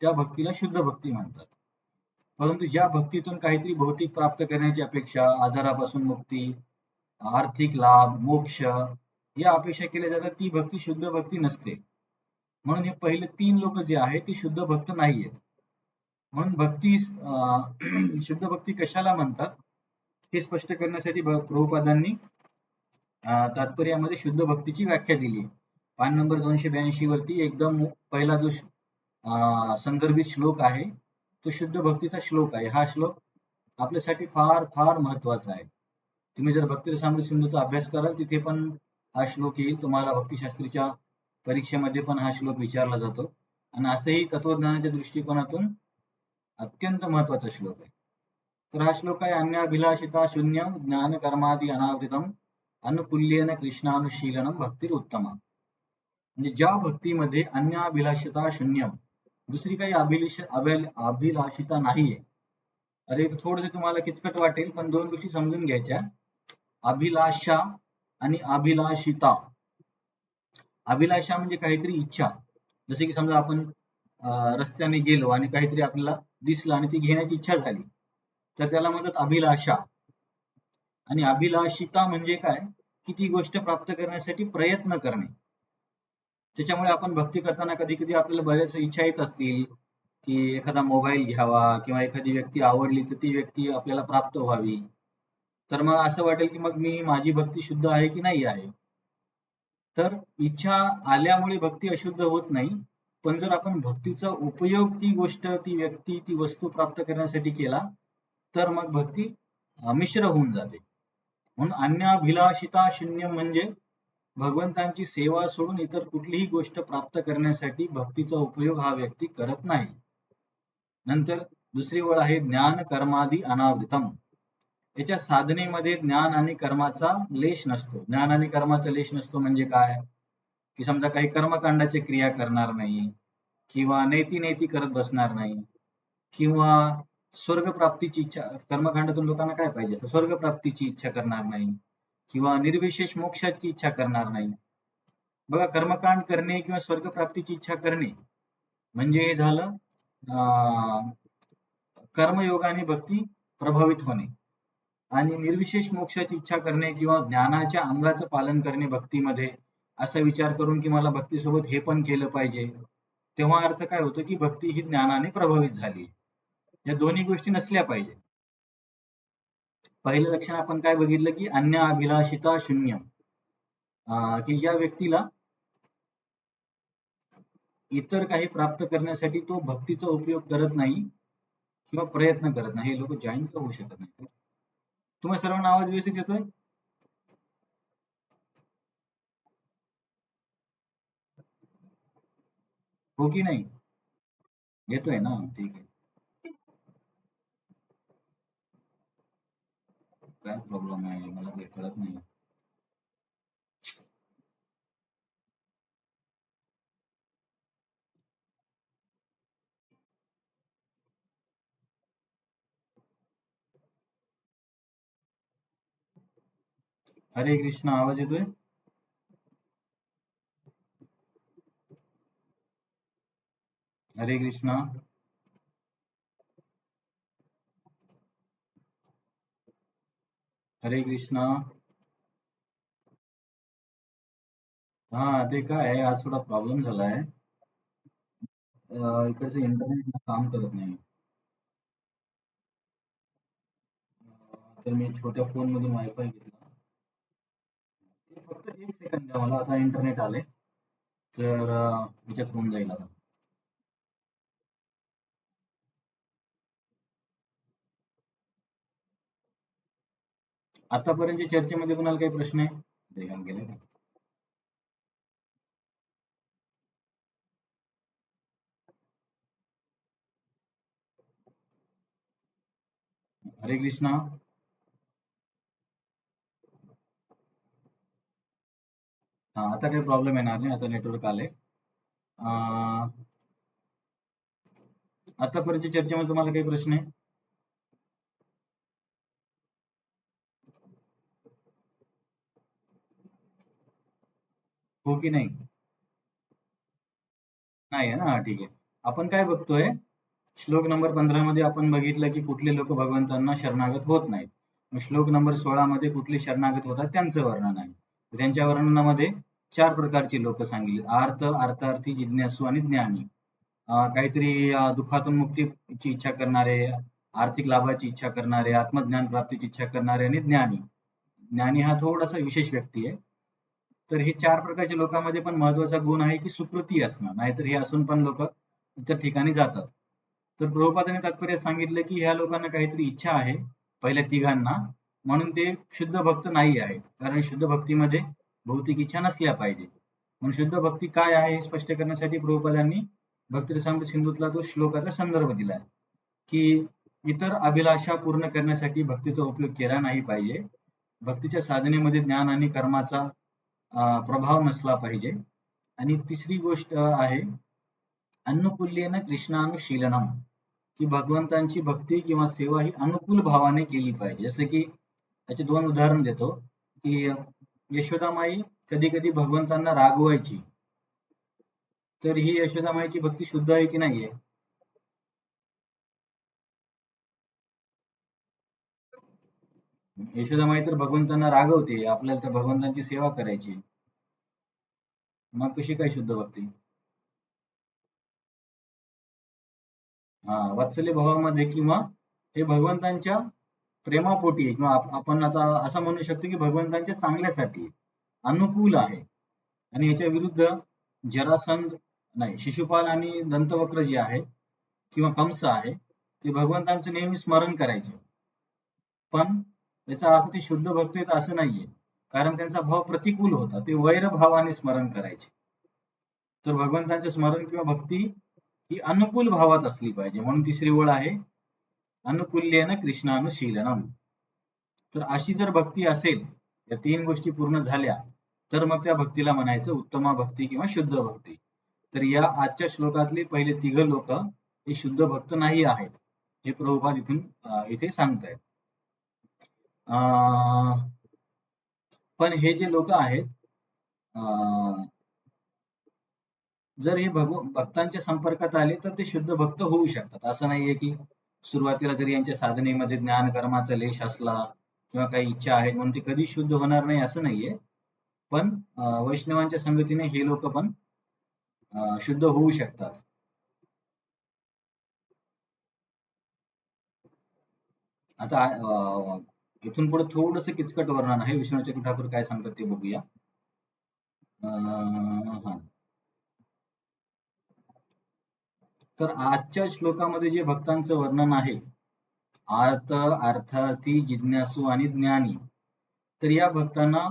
त्या भक्तीला शुद्ध भक्ती म्हणतात. परंतु ज्या भक्तीतून काहीतरी भौतिक प्राप्त करण्याची अपेक्षा, आजारापासून मुक्ती, आर्थिक लाभ, मोक्ष या अपेक्षा केल्या जातात, ती भक्ती शुद्ध भक्ती नसते. म्हणून हे पहिले 3 लोक जे आहेत ते शुद्ध भक्त नाहीयेत. म्हणून भक्ती शुद्ध भक्ती कशाला म्हणतात हे स्पष्ट करण्यासाठी प्रभुपादांनी तात्पर्यामध्ये शुद्ध भक्तीची व्याख्या दिली. पान नंबर 282 वरती एकदम पहिला जो संदर्भित श्लोक आहे तो शुद्ध भक्तीचा श्लोक आहे. हा श्लोक आपल्यासाठी फार फार महत्वाचा आहे. तुम्ही जर भक्ती रसामृत सिंधूचा अभ्यास कराल तिथे पण हा श्लोक येईल. तुम्हाला भक्तिशास्त्रीच्या परीक्षेमध्ये पण हा श्लोक विचारला जातो आणि असंही तत्वज्ञानाच्या दृष्टिकोनातून अत्यंत महत्वाचा श्लोक आहे. तर हा श्लोक आहे, अन्याभिलाषिता शून्यम ज्ञान कर्मादि अनावृतम अनुकुल्येन कृष्णानुशीलनम भक्तीर उत्तमा. म्हणजे ज्या भक्तीमध्ये अन्याभिलाषिता शून्यम, दुसरी काही अभिलाषिता नाहीये. अरे इथं थोडंसं तुम्हाला किचकट वाटेल, पण 2 गोष्टी समजून घ्यायच्या. अभिलाषा आणि अभिलाषिता. अभिलाषा म्हणजे काहीतरी इच्छा. जसे की समजा आपण रस्त्याने गेलो आणि काहीतरी आपल्याला दिसलं आणि ती घेण्याची इच्छा झाली, तर त्याला म्हणतात अभिलाषा. आणि अभिलाषिता म्हणजे काय, की ती गोष्ट प्राप्त करण्यासाठी प्रयत्न करणे. त्याच्यामुळे आपण भक्ती करताना कधी कधी आपल्याला बऱ्याच इच्छा येत असतील, की एखादा मोबाईल घ्यावा किंवा एखादी व्यक्ती आवडली तर ती व्यक्ती आपल्याला प्राप्त व्हावी. तर मग असं वाटेल की मग माझी भक्ती शुद्ध आहे की नाही आहे. तर इच्छा आल्यामुळे भक्ती अशुद्ध होत नाही, पण जर आपण भक्तीचा उपयोग ती गोष्ट, ती व्यक्ती, ती वस्तू प्राप्त करण्यासाठी केला तर मग भक्ती मिश्र होऊन जाते. म्हणून अन्याभिलाषिता शून्य म्हणजे भगवंतांची सेवा सोडून इतर कुठलीही गोष्ट प्राप्त करण्यासाठी भक्तीचा उपयोग हा व्यक्ती करत नाही. नंतर दुसरी ओळ आहे ज्ञान कर्मादि अनावृतम. याच्या साधनेमध्ये ज्ञान आणि कर्माचा लेश नसतो. ज्ञान आणि कर्माचा लेश नसतो म्हणजे काय, की समजा काही कर्मकांडाची क्रिया करणार नाही, किंवा नेती नेती करत बसणार नाही, किंवा स्वर्ग प्राप्तीची इच्छा, कर्मकांडातून लोकांना काय पाहिजे, स्वर्ग प्राप्तीची इच्छा करणार नाही, किंवा निर्विशेष मोक्षाची इच्छा करणार नाही. बघा, कर्मकांड करणे किंवा स्वर्ग प्राप्तीची इच्छा करणे म्हणजे हे झालं कर्मयोगाने भक्ती प्रभावित होणे. आणि निर्विशेष मोक्षाची इच्छा करणे किंवा ज्ञानाच्या अंगाचं पालन करणे भक्तीमध्ये, असा विचार करून की मला भक्तीसोबत हे पण केलं पाहिजे, तेव्हा अर्थ काय होतो की भक्ती ही ज्ञानाने प्रभावित झाली. या दोन्ही गोष्टी नसल्या पाहिजे. पहिलं लक्षण आपण काय बघितलं की अन्य अभिलाषिता शून्य, की या व्यक्तीला इतर काही प्राप्त करण्यासाठी तो भक्तीचा उपयोग करत नाही किंवा प्रयत्न करत नाही. हे लोक जॉईन का होऊ शकत नाही? तुम्हाला सर्वांना आवाज व्यवस्थित येतोय? हो की नाही? येतोय ना? ठीक आहे. काय प्रॉब्लेम आहे मला काही कळत नाही. हरे कृष्ण, आवाज येतोय? हरे कृष्णा. हरे कृष्णा. हा, ते काय आहे, आज थोडा प्रॉब्लेम झाला आहे. इकडचं इंटरनेट काम करत नाही. तर मी छोट्या फोन मधून वायफाय घेतला. फक्त एक सेकंड द्या मला, आता इंटरनेट आले तर याच्यात होऊन जाईल आता. आतापर्यंतच्या चर्चेमध्ये कुणाला काही प्रश्न आहे? देहान गेले का? हरे कृष्णा. हा, आता काही प्रॉब्लेम येणार नाही, आता नेटवर्क आले. आतापर्यंतच्या चर्चेमध्ये तुम्हाला काही प्रश्न आहे? हो की नाही? नाही आहे ना, हा ठीक आहे. आपण काय बघतोय, श्लोक नंबर 15 मध्ये आपण बघितलं की कुठले लोक भगवंतांना शरणागत होत नाहीत. मग श्लोक नंबर 16 मध्ये कुठले शरणागत होतात त्यांचं वर्णन आहे. त्यांच्या वर्णनामध्ये 4 प्रकारची लोक सांगितली: आर्त, अर्थार्थी, जिज्ञासू आणि ज्ञानी. काहीतरी दुःखातून मुक्तीची इच्छा करणारे, आर्थिक लाभाची इच्छा करणारे, आत्मज्ञान प्राप्तीची इच्छा करणारे आणि ज्ञानी. ज्ञानी हा थोडासा विशेष व्यक्ती आहे. तर हे 4 प्रकारच्या लोकांमध्ये पण महत्वाचा गुण आहे की सुकृती असणं, नाहीतर हे असून पण लोक इतर ठिकाणी जातात. तर प्रभुपादांनी तात्पर्य सांगितलं की ह्या लोकांना काहीतरी इच्छा आहे, पहिल्या तिघांना, म्हणून ते शुद्ध भक्त नाही आहेत. कारण शुद्ध भक्तीमध्ये भौतिक इच्छा नसल्या पाहिजे. म्हणून शुद्ध भक्ती काय आहे हे स्पष्ट करण्यासाठी प्रभुपादांनी भक्तिरसामृत सिंधूतला तो श्लोकाचा संदर्भ दिलाय की इतर अभिलाषा पूर्ण करण्यासाठी भक्तीचा उपयोग केला नाही पाहिजे. भक्तीच्या साधनेमध्ये ज्ञान आणि कर्माचा प्रभाव नसला पाहिजे. आणि तिसरी गोष्ट आहे अनुकूल्येन कृष्णानुशीलनम, की भगवंतांची भक्ती किंवा सेवा ही अनुकूल भावाने केली पाहिजे. जसं की याचे 2 उदाहरण देतो की यशोदामाई कधी कधी भगवंतांना रागवायची, तर ही यशोदामाईची भक्ती शुद्ध आहे की नाहीये? यशोदामाई तर भगवंतांना रागवते, आपल्याला तर भगवंतांची सेवा करायची, मग कशी काय शुद्ध भक्ती? हा, वात्सल्य भावामध्ये किंवा हे भगवंतांच्या प्रेमापोटी आहे, किंवा आपण आता असं म्हणू शकतो की भगवंतांच्या चांगल्यासाठी आहे, अनुकूल आहे. आणि याच्या विरुद्ध जरासंध, नाही, शिशुपाल आणि दंतवक्र जे आहे किंवा कंस आहे, ते भगवंतांचं नेहमी स्मरण करायचे, पण याचा अर्थ ते शुद्ध भक्त आहेत असं नाहीये. कारण त्यांचा भाव प्रतिकूल होता, ते वैरभावाने स्मरण करायचे. तर भगवंतांचे स्मरण किंवा भक्ती ही अनुकूल भावात असली पाहिजे, म्हणून तिसरी ओळ आहे अनुकूल्येन कृष्णानुशीलनम. तर अशी जर भक्ती असेल, या 3 गोष्टी पूर्ण झाल्या, तर मग त्या भक्तीला म्हणायचं उत्तमा भक्ती किंवा शुद्ध भक्ती. तर या आजच्या श्लोकातले पहिले तिघ लोक हे शुद्ध भक्त नाही आहेत, हे प्रभुपाद इथे सांगतायत. पण हे जे लोक आहेत, जर हे भक्तांच्या संपर्कात आले तर ते शुद्ध भक्त होऊ शकतात. असं नाहीये की सुरुवातीला जरी यांच्या साधनेमध्ये ज्ञान कर्माचा लेश असला किंवा काही इच्छा आहेत म्हणून ते कधी शुद्ध होणार नाही, असं नाहीये. पण वैष्णवांच्या संगतीने हे लोक पण शुद्ध होऊ शकतात. आता इथून पुढे थोडस किचकट वर्णन आहे, विष्णू ठाकूर काय सांगतात ते बघूया. हा, तर आजच्या श्लोकामध्ये जे भक्तांचं वर्णन आहे, आर्त, अर्थार्थी, जिज्ञासू आणि ज्ञानी, तर या भक्तांना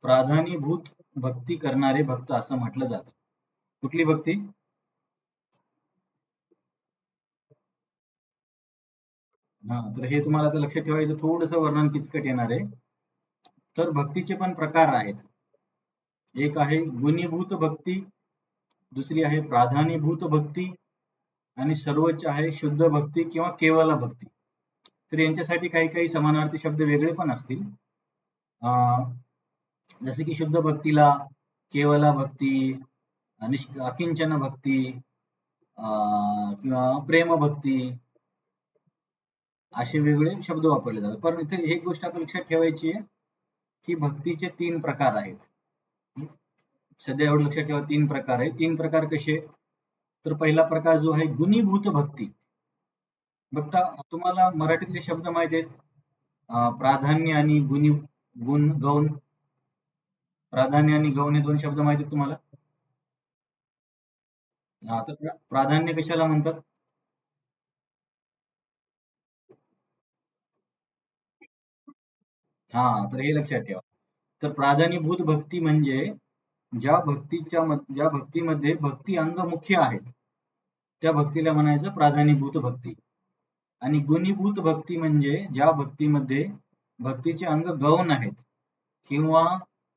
प्राधान्यभूत भक्ती करणारे भक्त असं म्हटलं जातं. कुठली भक्ती? हा, तर हे तुम्हाला आता लक्षात ठेवायचं, थोडंसं वर्णन किचकट येणार आहे. तर भक्तीचे पण प्रकार आहेत. एक आहे गुणीभूत भक्ती, दुसरी आहे प्राधान्यभूत भक्ती, आणि सर्वोच्च आहे शुद्ध भक्ती किंवा केवल भक्ती. तर यांच्यासाठी काही काही समानार्थी शब्द वेगळे पण असतील. जसे की शुद्ध भक्तीला केवला भक्ती, अकिंचन भक्ती, किंवा प्रेम भक्ती, असे वेगवेगळे शब्द वापरले जातात. पण इथे एक गोष्ट आपण लक्षात ठेवायची आहे की भक्तीचे 3 प्रकार आहेत. सध्या एवढं लक्षात ठेवा, 3 प्रकार आहेत. 3 प्रकार कसे? तर पहिला प्रकार जो आहे गुणीभूत भक्ती. बघता तुम्हाला मराठीतले शब्द माहित आहेत? प्राधान्य आणि गुण गौण. प्राधान्य आणि गौण हे 2 शब्द माहित आहेत तुम्हाला? तर प्राधान्य कशाला म्हणतात? तर हे लक्षात ठेवा. तर प्राधान्यभूत भक्ती म्हणजे ज्या भक्तीमध्ये भक्ती अंग मुख्य आहेत, त्या भक्तीला म्हणायचं प्राधान्यभूत भक्ती. आणि गुणीभूत भक्ती म्हणजे ज्या भक्तीमध्ये भक्तीचे अंग गौण आहेत किंवा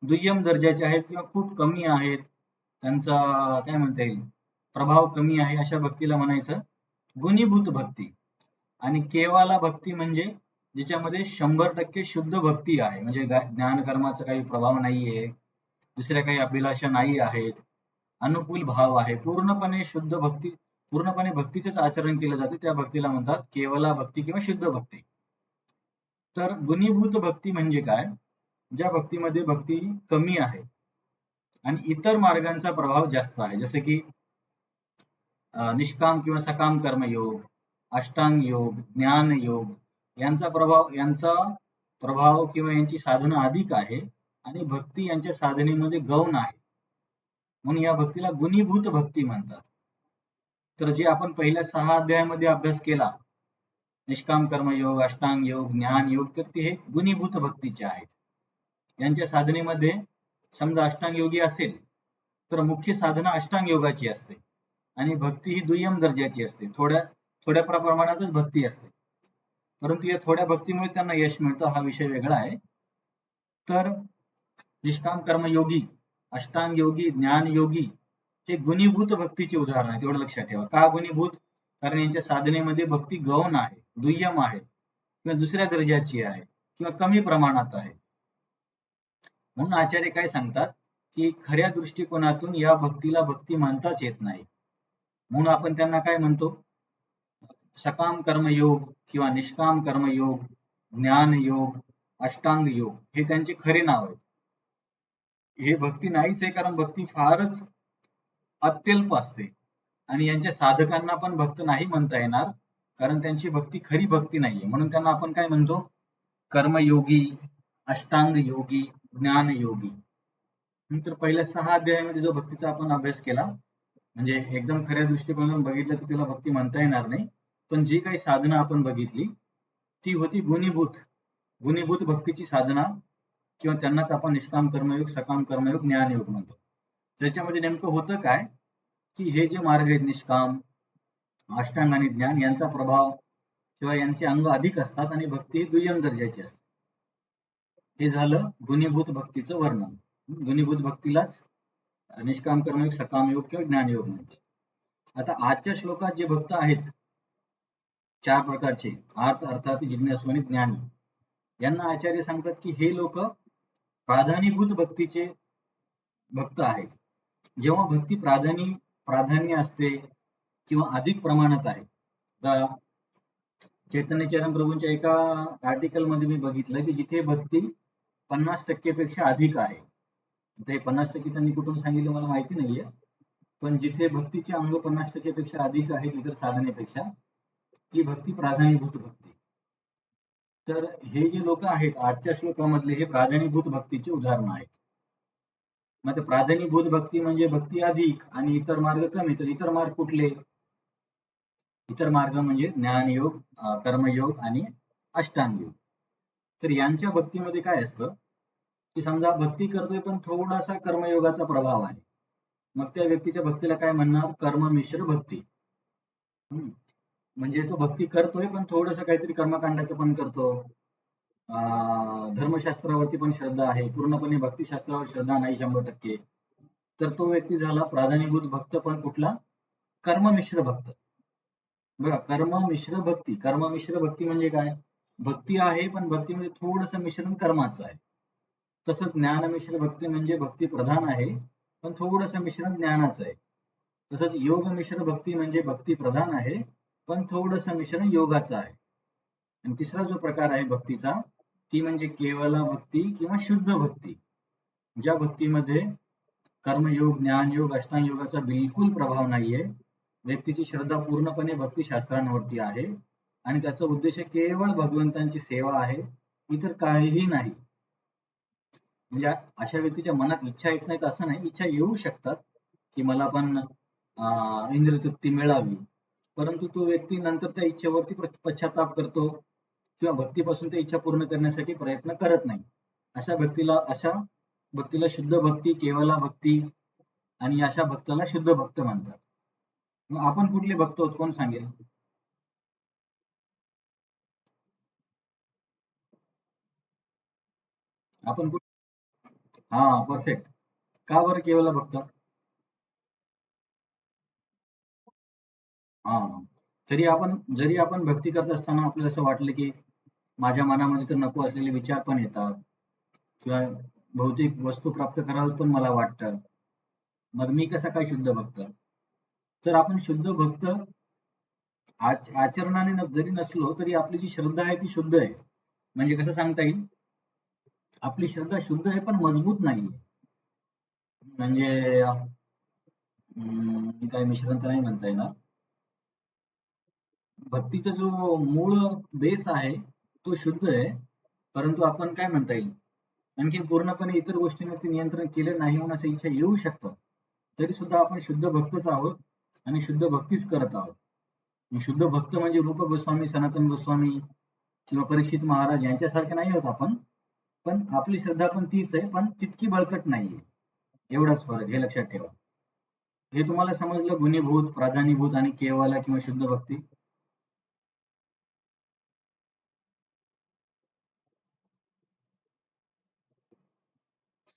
दुय्यम दर्जाचे आहेत किंवा खूप कमी आहेत, त्यांचा काय म्हणता येईल, प्रभाव कमी आहे, अशा भक्तीला म्हणायचं गुणीभूत भक्ती. आणि केवाला भक्ती म्हणजे ज्याच्यामध्ये 100% शुद्ध भक्ती आहे, म्हणजे ज्ञानकर्माचा काही प्रभाव नाहीये, दुसऱ्या काही अभिलाषा नाही आहेत, अनुकूल भाव आहे, पूर्णपणे शुद्ध भक्ती, पूर्णपणे भक्तीचेच आचरण केलं जाते, त्या भक्तीला म्हणतात केवला भक्ती किंवा शुद्ध भक्ती. तर गुणीभूत भक्ती म्हणजे काय? ज्या भक्तीमध्ये भक्ती कमी आहे आणि इतर मार्गांचा प्रभाव जास्त आहे, जसे की निष्काम किंवा सकाम कर्मयोग, अष्टांग योग, ज्ञान योग, यांचा प्रभाव किंवा यांची साधना अधिक आहे आणि भक्ती यांच्या साधनेमध्ये गौण आहे, म्हणून या भक्तीला गुणीभूत भक्ती म्हणतात. तर जे आपण पहिल्या 6 अध्यायामध्ये अभ्यास केला, निष्काम कर्मयोग, अष्टांग योग, ज्ञान योग, तर ते हे गुणीभूत भक्तीचे आहेत. यांच्या साधनेमध्ये समजा अष्टांग योगी असेल तर मुख्य साधना अष्टांग योगाची असते आणि भक्ती ही दुय्यम दर्जाची असते, थोड्या प्रमाणातच भक्ती असते, परंतु या थोड्या भक्तीमुळे त्यांना यश मिळतं, हा विषय वेगळा आहे. तर निष्काम कर्मयोगी, अष्टांग योगी, ज्ञान योगी हे गुणीभूत भक्तीचे उदाहरण आहे, तेवढं लक्षात ठेवा. का गुणीभूत? कारण यांच्या साधनेमध्ये भक्ती गौण आहे, दुय्यम आहे किंवा दुसऱ्या दर्जाची आहे किंवा कमी प्रमाणात आहे. म्हणून आचार्य काय सांगतात की खऱ्या दृष्टिकोनातून या भक्तीला भक्ती मानताच येत नाही, म्हणून आपण त्यांना काय म्हणतो? सकाम कर्मयोग किंवा निष्काम कर्मयोग, ज्ञान योग, अष्टांग योग हे त्यांचे खरे नाव आहे. हे भक्ती नाहीच आहे, कारण भक्ती फारच अत्यल्प असते आणि यांच्या साधकांना पण भक्त नाही म्हणता येणार, कारण त्यांची भक्ती खरी भक्ती नाहीये, म्हणून त्यांना आपण काय म्हणतो? कर्मयोगी, अष्टांग योगी, ज्ञान योगी. नंतर पहिल्या 6 अध्यायामध्ये जो भक्तीचा आपण अभ्यास केला, म्हणजे एकदम खऱ्या दृष्टिकोनातून बघितलं तर त्याला भक्ती म्हणता येणार नाही, पण जी काही साधना आपण बघितली ती होती गुणीभूत भक्तीची साधना, किंवा त्यांनाच आपण निष्काम कर्मयोग, सकाम कर्मयोग, ज्ञानयोग म्हणतो. त्याच्यामध्ये नेमकं होतं काय की हे जे मार्ग आहेत, निष्काम, अष्टांग आणि ज्ञान, यांचा प्रभाव किंवा यांचे अंग अधिक असतात आणि भक्ती ही दुय्यम दर्जाची असते. हे झालं गुणीभूत भक्तीचं वर्णन. गुणीभूत भक्तीलाच निष्काम कर्मयोग, सकाम योग किंवा ज्ञानयोग म्हणतात. आता आजच्या श्लोकात जे भक्त आहेत 4 प्रकारचे, आर्त, अर्थार्थी, जिज्ञासू आणि ज्ञानी, यांना आचार्य सांगतात की हे लोक प्राधान्यभूत भक्तीचे भक्त आहेत. जेव्हा भक्ती प्राधान्य असते किंवा अधिक प्रमाणात आहे, चैतन्य चरण प्रभूंच्या एका आर्टिकल मध्ये मी बघितलं की जिथे भक्ती 50% पेक्षा अधिक आहे, ते 50% त्यांनी कुठून सांगितलं मला माहिती नाहीये, पण जिथे भक्तीचे अंग 50% पेक्षा अधिक आहेत इतर साधनेपेक्षा, ती भक्ती प्राधान्यभूत भक्ती. तर हे जे लोक आहेत आजच्या श्लोकामधले, हे प्राधान्यभूत भक्तीचे उदाहरण आहेत. मग प्राधान्यभूत भक्ती म्हणजे भक्ती अधिक आणि इतर मार्ग कमी. तर इतर मार्ग कुठले? इतर मार्ग म्हणजे ज्ञानयोग, कर्मयोग आणि अष्टांग योग. तर यांच्या भक्तीमध्ये काय असतं की समजा भक्ती करतोय पण थोडासा कर्मयोगाचा प्रभाव आहे, मग त्या व्यक्तीच्या भक्तीला काय म्हणणार? कर्ममिश्र भक्ती. म्हणजे तो भक्ती करतोय पण थोडस काहीतरी कर्मकांडाचं पण करतो, धर्मशास्त्रावरती पण श्रद्धा आहे, पूर्णपणे भक्तिशास्त्रावर श्रद्धा नाही 100%, तर तो व्यक्ती झाला प्राधान्यभूत भक्त, पण कुठला? कर्ममिश्र भक्त. बघा, कर्ममिश्र भक्ती म्हणजे काय? भक्ती आहे पण भक्तीमध्ये थोडस मिश्रण कर्माचं आहे. तसंच ज्ञानमिश्र भक्ती म्हणजे भक्ती प्रधान आहे, पण थोडंसं मिश्रण ज्ञानाचं आहे. तसंच योग मिश्र भक्ती म्हणजे भक्ती प्रधान आहे, पण थोडंसं मिश्रण योगाचं आहे. आणि तिसरा जो प्रकार आहे भक्तीचा, ती म्हणजे केवला भक्ती किंवा शुद्ध भक्ती. ज्या भक्तीमध्ये कर्मयोग, ज्ञानयोग, अष्टांग योगाचा बिलकुल प्रभाव नाहीये. व्यक्तीची श्रद्धा पूर्णपणे भक्तिशास्त्रांवरती आहे आणि त्याचा उद्देश केवळ भगवंतांची सेवा आहे, इतर काहीही नाही. म्हणजे अशा व्यक्तीच्या मनात इच्छा येत नाहीत असं नाही, इच्छा येऊ शकतात की मला पण इंद्रियतृप्ती मिळावी, परंतु तो व्यक्ती नंतर त्या इच्छेवरती पश्चाताप करतो किंवा भक्तीपासून त्या इच्छा पूर्ण करण्यासाठी प्रयत्न करत नाही. अशा भक्तीला शुद्ध भक्ती, केवला भक्ती आणि अशा भक्ताला शुद्ध भक्त म्हणतात. मग आपण कुठले भक्त आहोत कोण सांगेल? आपण हा, परफेक्ट. का बरं केवला भक्त? हा, जरी आपण भक्ती करत असताना आपल्याला असं वाटलं की माझ्या मनामध्ये तर नको असलेले विचार पण येतात किंवा भौतिक वस्तू प्राप्त करावं पण मला वाटतं. मग मी कसा काय शुद्ध भक्त? तर आपण शुद्ध भक्त आचरणाने जरी नसलो तरी आपली जी श्रद्धा आहे ती शुद्ध आहे. म्हणजे कसं सांगता येईल? आपली श्रद्धा शुद्ध आहे पण मजबूत नाहीये. म्हणजे काय मिश्रण तर नाही म्हणता येणार. भक्तीचा जो मूळ बेस आहे तो शुद्ध आहे, परंतु आपण काय म्हणता येईल, आणखीन पूर्णपणे इतर गोष्टींवरती नियंत्रण केलं नाही म्हणून अशा इच्छा येऊ शकतात. तरी सुद्धा आपण शुद्ध भक्तच आहोत आणि शुद्ध भक्तीच करत आहोत. शुद्ध भक्त म्हणजे रूप गोस्वामी, सनातन गोस्वामी किंवा परीक्षित महाराज यांच्यासारखे नाही आहोत आपण, पण आपली श्रद्धा पण तीच आहे, पण तितकी बळकट नाहीये. एवढाच फरक, हे लक्षात ठेवा. हे तुम्हाला समजलं गुणीभूत, प्राधान्यभूत आणि केवला किंवा शुद्ध भक्ती?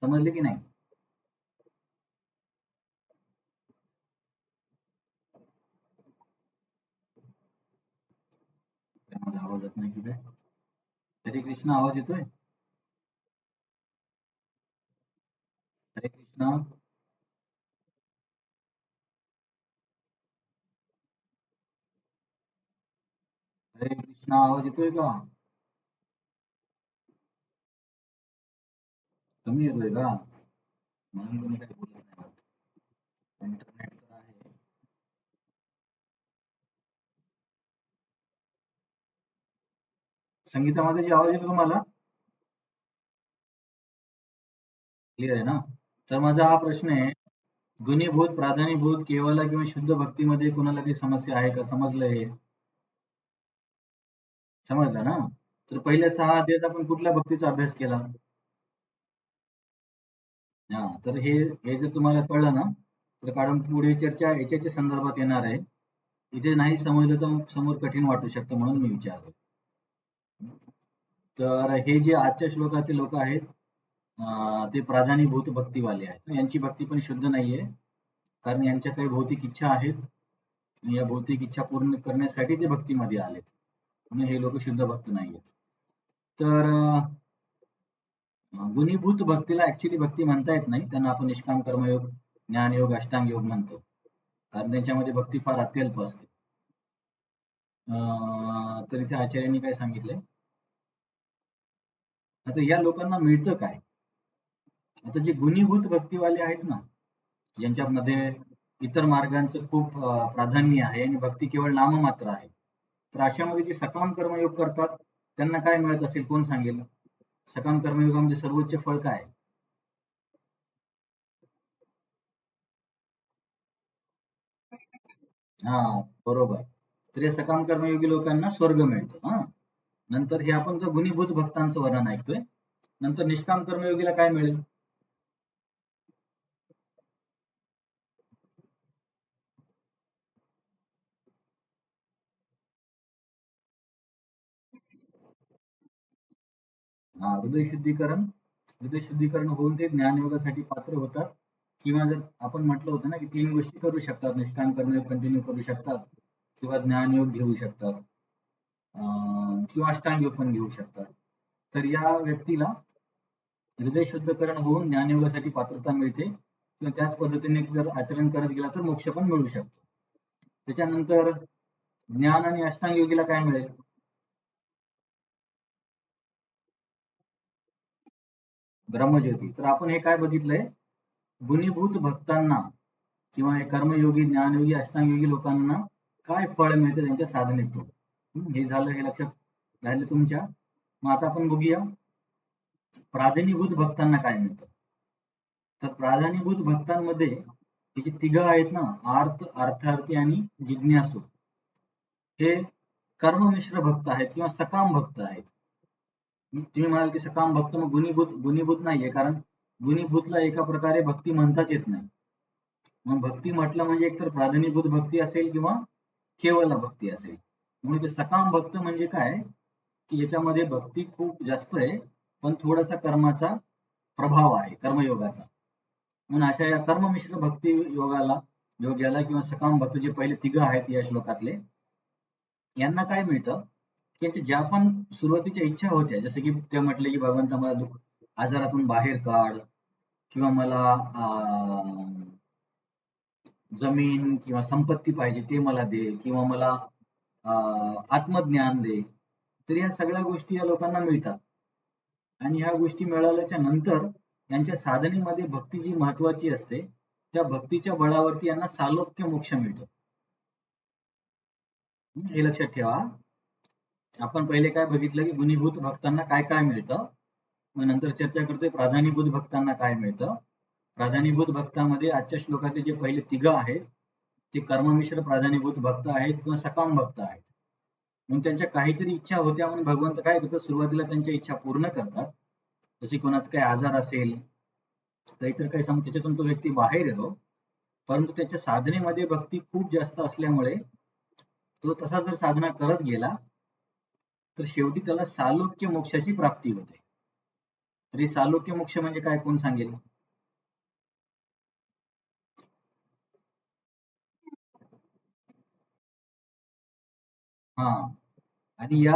समजले की नाही? मला आवाज येत नाही की काय? हरे कृष्ण, आवाज येतोय? हरे कृष्ण. हरे कृष्ण, आवाज येतोय का? कमी येतोय का? म्हणून तुम्ही काही बोलत नाही. इंटरनेट तर आहे. संगीता माझा जी आवाज येतो तुम्हाला क्लिअर आहे ना? तर माझा हा प्रश्न आहे, गुणीभूत, प्राधान्यभूत, केवला किंवा शुद्ध भक्तीमध्ये कोणाला काही समस्या आहे का? समजलं हे? समजलं ना? तर पहिल्या 6 अध्यायात आपण कुठल्या भक्तीचा अभ्यास केला? हा, तर हे जर तुम्हाला कळलं ना, तर कारण पुढे चर्चा याच्याच्या संदर्भात येणार आहे. इथे नाही समजलं तर मग समोर कठीण वाटू शकतं म्हणून मी विचारतो. तर हे जे आजच्या श्लोकाचे लोक आहेत, ते प्राधान्यभूत भक्तीवाले आहेत. यांची भक्ती पण शुद्ध नाहीये, कारण यांच्या काही भौतिक इच्छा आहेत आणि या भौतिक इच्छा पूर्ण करण्यासाठी ते भक्तीमध्ये आलेत. म्हणून हे लोक शुद्ध भक्त नाहीयेत. तर गुणीभूत भक्तीला ऍक्च्युली भक्ती म्हणता येत नाही. त्यांना आपण निष्काम कर्मयोग, ज्ञानयोग, अष्टांग योग म्हणतो. कारण त्यांच्यामध्ये भक्ती फार अत्यल्प असते. तर इथे आचार्यांनी काय सांगितलंय? आता या लोकांना मिळतं काय? आता जे गुणीभूत भक्तीवाले आहेत ना, ज्यांच्यामध्ये इतर मार्गांचं खूप प्राधान्य आहे आणि भक्ती केवळ नाममात्र आहे. तर अशामध्ये जे सकाम कर्मयोग करतात, त्यांना काय मिळत असेल कोण सांगेल? सकाम कर्मयोगामध्ये सर्वोच्च फळ काय? हा, बरोबर. तर या सकाम कर्मयोगी लोकांना स्वर्ग मिळतो. हा, नंतर हे आपण तर गुणीभूत भक्तांचं वर्णन ऐकतोय. नंतर निष्काम कर्मयोगीला काय मिळेल? हा, हृदय शुद्धीकरण होऊन ते ज्ञानयोगासाठी पात्र होतात. किंवा जर आपण म्हटलं होतं ना की 3 गोष्टी करू शकतात, निष्काम कर्मयोग कंटिन्यू करू शकतात किंवा ज्ञानयोग घेऊ शकतात, किंवा अष्टांग योग पण घेऊ शकतात. तर या व्यक्तीला हृदय शुद्धकरण होऊन ज्ञानयोगासाठी पात्रता मिळते किंवा त्याच पद्धतीने जर आचरण करत गेला तर मोक्ष पण मिळू शकतो. त्याच्यानंतर ज्ञान आणि अष्टांग योगीला काय मिळेल? ब्रह्मज्योती. तर आपण हे काय बघितलंय, गुणीभूत भक्तांना किंवा हे कर्मयोगी, ज्ञानयोगी, अष्टांगयोगी लोकांना काय फळ मिळतं त्यांच्या साधनेतून. हे झालं, हे लक्षात राहिलं तुमच्या. मग आता आपण बघूया प्राधान्यभूत भक्तांना काय मिळतं. तर प्राधान्यभूत भक्तांमध्ये हे जे तिघं आहेत ना, आर्त, अर्थार्थी आणि जिज्ञासू, हे कर्ममिश्र भक्त आहेत किंवा सकाम भक्त आहेत. तुम्ही म्हणाल की सकाम भक्त मग गुणीभूत नाहीये, कारण गुणीभूतला एका प्रकारे भक्ती म्हणताच येत नाही. मग भक्ती म्हटलं म्हणजे एकतर प्राधान्यभूत भक्ती असेल किंवा केवळ भक्ती असेल. म्हणून ते सकाम भक्त म्हणजे काय, की ज्याच्यामध्ये भक्ती खूप जास्त आहे पण थोडासा कर्माचा प्रभाव आहे, कर्मयोगाचा. म्हणून अशा या कर्ममिश्र भक्ती योग्याला किंवा सकाम भक्त जे पहिले तिघ आहेत या श्लोकातले, यांना काय मिळतं, की यांच्या ज्या पण सुरुवातीच्या इच्छा होत्या, जसं की ते म्हटले की भगवंत मला आजारातून बाहेर काढ, किंवा मला जमीन किंवा संपत्ती पाहिजे ते मला दे, किंवा मला आत्मज्ञान दे. तर या सगळ्या गोष्टी या लोकांना मिळतात. आणि ह्या गोष्टी मिळाल्याच्या नंतर यांच्या साधनेमध्ये भक्ती जी महत्वाची असते, त्या भक्तीच्या बळावरती यांना सालोक्य मोक्ष मिळतो. हे लक्षात ठेवा. आपण पहिले काय बघितलं की गुणीभूत भक्तांना काय काय मिळतं, मग नंतर चर्चा करतोय प्राधान्यभूत भक्तांना काय मिळतं. प्राधान्यभूत भक्तामध्ये आजच्या श्लोकाचे जे पहिले तिघ आहेत ते कर्ममिश्र प्राधान्यभूत भक्त आहेत किंवा सकाम भक्त आहेत. म्हणून त्यांच्या काहीतरी इच्छा होत्या म्हणून भगवंत काय करतात, सुरुवातीला त्यांच्या इच्छा पूर्ण करतात. जशी कोणाचा काही आजार असेल, काहीतरी काही समज त्याच्यातून तो व्यक्ती बाहेर येतो, परंतु त्याच्या साधनेमध्ये भक्ती खूप जास्त असल्यामुळे तो तसा जर साधना करत गेला तर शेवटी त्याला सालोक्य मोक्षाची प्राप्ती होते. तरी सालोक्य मोक्ष म्हणजे काय, कोण सांगेल? हा, आणि या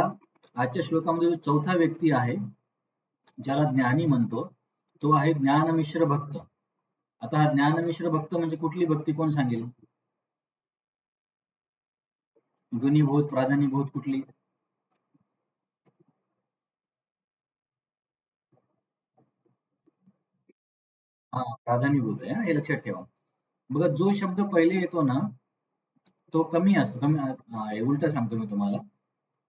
आजच्या श्लोकामध्ये जो चौथा व्यक्ती आहे ज्याला ज्ञानी म्हणतो, तो आहे ज्ञानमिश्र भक्त. आता हा ज्ञानमिश्र भक्त म्हणजे कुठली भक्ती, कोण सांगेल? गुणीभूत, प्राधान्यभूत, कुठली? हा, प्राधान्यभूत आहे. हे लक्षात ठेवा. बघा, जो शब्द पहिले येतो ना तो कमी असतो, उलट सांगतो मी तुम्हाला.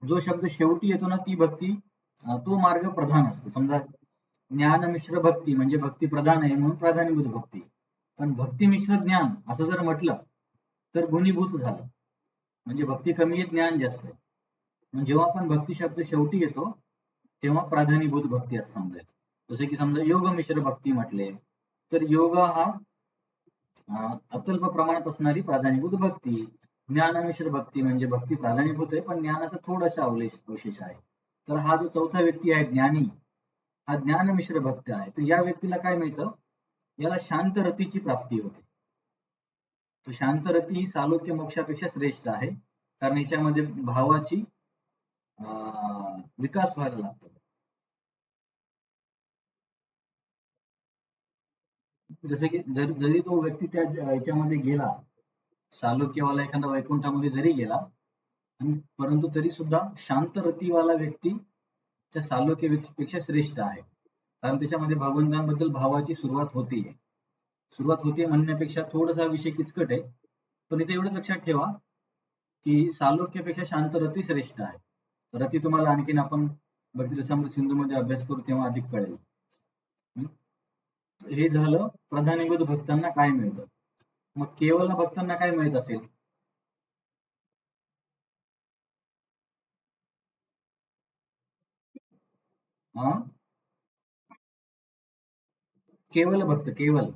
जो शब्द शेवटी येतो ना ती भक्ती, तो मार्ग प्रधान असतो. समजा ज्ञानमिश्र भक्ती म्हणजे भक्ती प्रधान आहे म्हणून प्राधान्यभूत भक्ती. पण भक्ती मिश्र ज्ञान असं जर म्हटलं तर गुणीभूत झालं, म्हणजे भक्ती कमी आहे, ज्ञान जास्त आहे. म्हणजे जेव्हा आपण भक्ती शब्द शेवटी येतो तेव्हा प्राधान्यभूत भक्ती असं समजायचं. जसे की समजा योग मिश्र भक्ती म्हटले तर योग हा अत्यल्प प्रमाणात असणारी प्राधान्यभूत भक्ती. ज्ञानमिश्र भक्ती म्हणजे भक्ती प्राधान्यभूत आहे पण ज्ञानाचा थोडासा अवशेष आहे. तर हा जो चौथा व्यक्ती आहे ज्ञानी, हा ज्ञानमिश्र भक्त आहे. तर या व्यक्तीला काय मिळतं, याला शांत रतीची प्राप्ती होते. तर शांत रती ही सालोक्य मोक्षापेक्षा श्रेष्ठ आहे, कारण याच्यामध्ये भावाची विकास व्हायला लागतो. जसे की जरी तो व्यक्ती त्या याच्यामध्ये गेला, सालोक्यवाला एखादा वैकुंठामध्ये जरी गेला, परंतु तरी सुद्धा शांत रतीवाला व्यक्ती त्या सालोक्य व्यक्तीपेक्षा श्रेष्ठ आहे, कारण त्याच्यामध्ये भगवंतांबद्दल भावाची सुरुवात होते. सुरुवात होते म्हणण्यापेक्षा थोडासा विषय किचकट आहे, पण इथे एवढंच लक्षात ठेवा की सालोक्यपेक्षा शांत रती श्रेष्ठ आहे. रती तुम्हाला आणखीन आपण भक्तिरसामृत सिंधूमध्ये अभ्यास करू तेव्हा अधिक कळेल. हे झालं प्रधानीभूत भक्तांना काय मिळतं. मग केवळ भक्तांना काय मिळत असेल? हा, केवळ भक्त, केवळ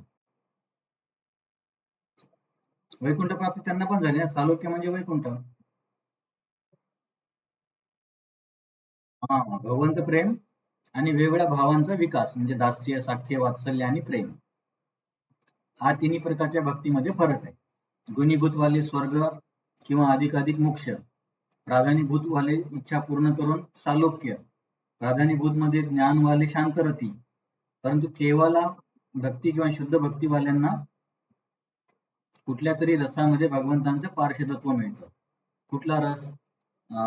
वैकुंठ प्राप्ती त्यांना पण झाली ना, सालोक्य म्हणजे वैकुंठ. हा, भगवंत प्रेम आणि वेगवेगळ्या भावांचा विकास म्हणजे दास्य, साख्य, वात्सल्य आणि प्रेम, हा तिन्ही प्रकारच्या भक्तीमध्ये फरक आहे. गुणीभूतवाले स्वर्ग किंवा अधिकाधिक मोक्ष, प्राधान्यभूतवाले इच्छा पूर्ण करून सालोक्य, प्राधान्यभूत मध्ये ज्ञानवाले शांतरती, परंतु केवला भक्ती किंवा शुद्ध भक्तीवाल्यांना कुठल्या तरी रसामध्ये भगवंतांचं पार्षदत्व मिळतं. कुठला रस?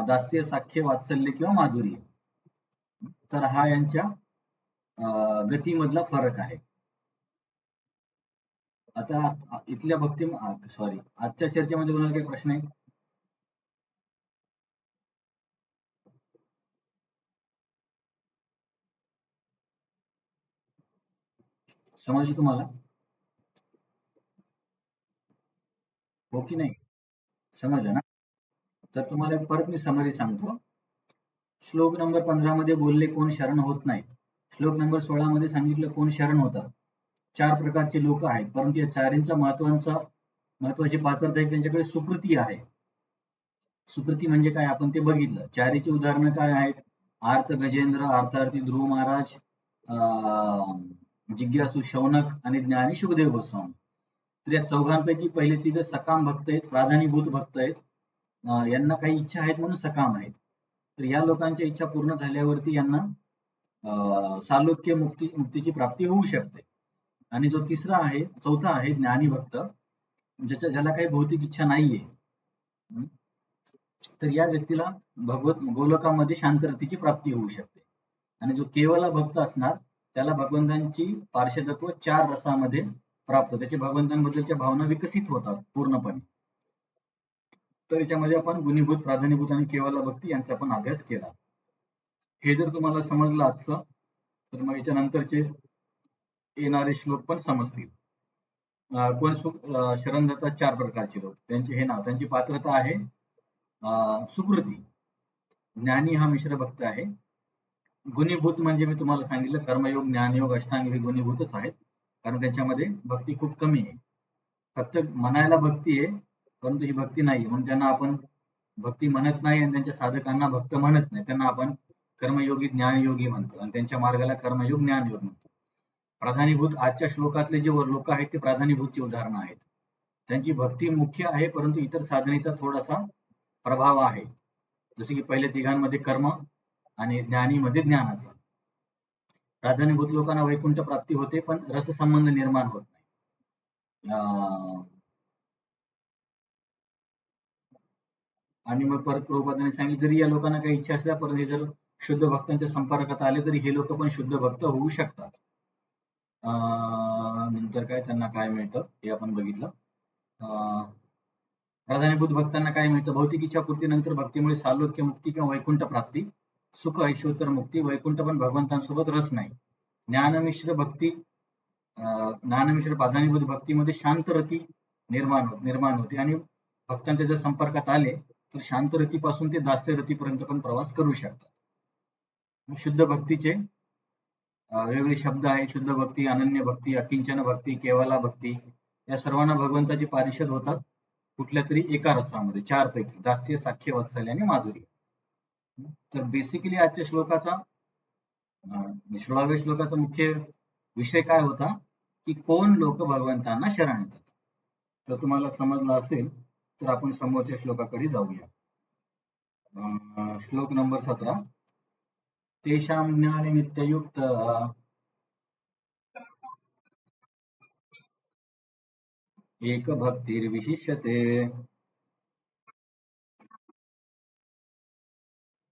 दास्य, साख्य, वात्सल्य किंवा माधुर्य. तर हा यांच्या गतीमधला फरक आहे. आता इथल्या आजच्या चर्चेमध्ये कोणाला काही प्रश्न आहे? समजलं तुम्हाला? हो की नाही? समजलं ना? तर तुम्हाला परत मी समरी सांगतो. श्लोक नंबर 15 मध्ये बोलले कोण शरण होत नाहीत. श्लोक नंबर 16 मध्ये सांगितलं कोण शरण होतात. 4 प्रकारचे लोक आहेत, परंतु या चारींचा महत्वाची पात्रता आहे, त्यांच्याकडे सुकृती आहे. सुकृती म्हणजे काय आपण ते बघितलं. चारीची उदाहरणं काय आहेत? आर्त गजेंद्र, अर्थार्थी ध्रुव महाराज, जिज्ञासू शौनक आणि ज्ञानी शुकदेव गोस्वामी. तर या चौघांपैकी पहिले तिघ सकाम भक्त आहेत, प्राधानीभूत भक्त आहेत. यांना काही इच्छा आहेत म्हणून सकाम आहेत. तर या लोकांच्या इच्छा पूर्ण झाल्यावरती यांना सालोक्य मुक्तीची प्राप्ती होऊ शकते. आणि जो चौथा आहे ज्ञानी भक्त, ज्याला काही भौतिक इच्छा नाहीये, तर या व्यक्तीला गोलोकामध्ये शांतरतीची प्राप्ती होऊ शकते. आणि जो केवला भक्त असणार त्याला भगवंतांची पार्षदत्व 4 रसामध्ये प्राप्त होते. त्याचे भगवंतांबद्दलच्या भावना विकसित होतात पूर्णपणे. तर याच्यामध्ये आपण गुणीभूत, प्राधान्यभूत आणि केवला भक्ती यांचा आपण अभ्यास केला. हे जर तुम्हाला समजलं आजचं, तर मग याच्या नंतरचे येणारे श्लोक पण समजतील. कोण शरण जातात 4 प्रकारचे लोक. त्यांचे हे नाव, त्यांची पात्रता आहे सुकृती. ज्ञानी हा मिश्र भक्त आहे. गुणीभूत म्हणजे मी तुम्हाला सांगितलं कर्मयोग, ज्ञानयोग, अष्टांग हे गुणीभूतच आहेत, कारण त्याच्यामध्ये भक्ती खूप कमी आहे. फक्त म्हणायला भक्ती आहे, परंतु ही भक्ती नाही, म्हणून त्यांना आपण भक्ती म्हणत नाही आणि त्यांच्या साधकांना भक्त म्हणत नाही. त्यांना आपण कर्मयोगी, ज्ञानयोगी म्हणतो आणि त्यांच्या मार्गाला कर्मयोग, ज्ञानयोग म्हणतो. प्राधानीभूत आजच्या श्लोकातले जे लोक आहेत ते प्राधानीभूतची उदाहरणं आहेत. त्यांची भक्ती मुख्य आहे, परंतु इतर साधनेचा थोडासा प्रभाव आहे. जसे की पहिले तिघांमध्ये कर्म आणि ज्ञानीमध्ये ज्ञानाचा. प्राधान्यभूत लोकांना वैकुंठ प्राप्ती होते, पण रससंबंध निर्माण होत नाही. आणि मग परत प्रभुपादांनी सांगितलं, जरी या लोकांना काही इच्छा असल्या, परंतु जर शुद्ध भक्तांच्या संपर्कात आले तरी हे लोक पण शुद्ध भक्त होऊ शकतात. नंतर काय त्यांना काय मिळतं हे आपण बघितलं. प्राधान्यभूत भक्तांना काय मिळतं? भौतिक इच्छा पूर्तीनंतर भक्तीमुळे सालोक्य मुक्ती किंवा वैकुंठ प्राप्ती, सुख ऐश्वर्य मुक्ती, वैकुंठ पण भगवंतांसोबत रस नाही. ज्ञानमिश्र प्राधान्यभूत भक्तीमध्ये शांतरती निर्माण होते आणि भक्तांच्या जर संपर्कात आले तर शांतरतीपासून ते दास्यरतीपर्यंत पण प्रवास करू शकतात. शुद्ध भक्तीचे वेगवेगळे शब्द आहे. शुद्ध भक्ती, अनन्य भक्ती, अकिंचन भक्ती, केवला भक्ती. या सर्वांना भगवंताची पारिषद होतात कुठल्या तरी एका रसामध्ये, 4 पैकी दास्य, साख्य, वात्सल्य आणि माधुर्य. तर बेसिकली आजच्या 16व्या श्लोकाचा मुख्य विषय काय होता की कोण लोक भगवंतांना शरण येतात. तर तुम्हाला समजलं असेल तर आपण समोरच्या श्लोकाकडे जाऊया. श्लोक नंबर 17. तेषां ज्ञाने नित्ययुक्त एक भक्तिर्विशिष्यते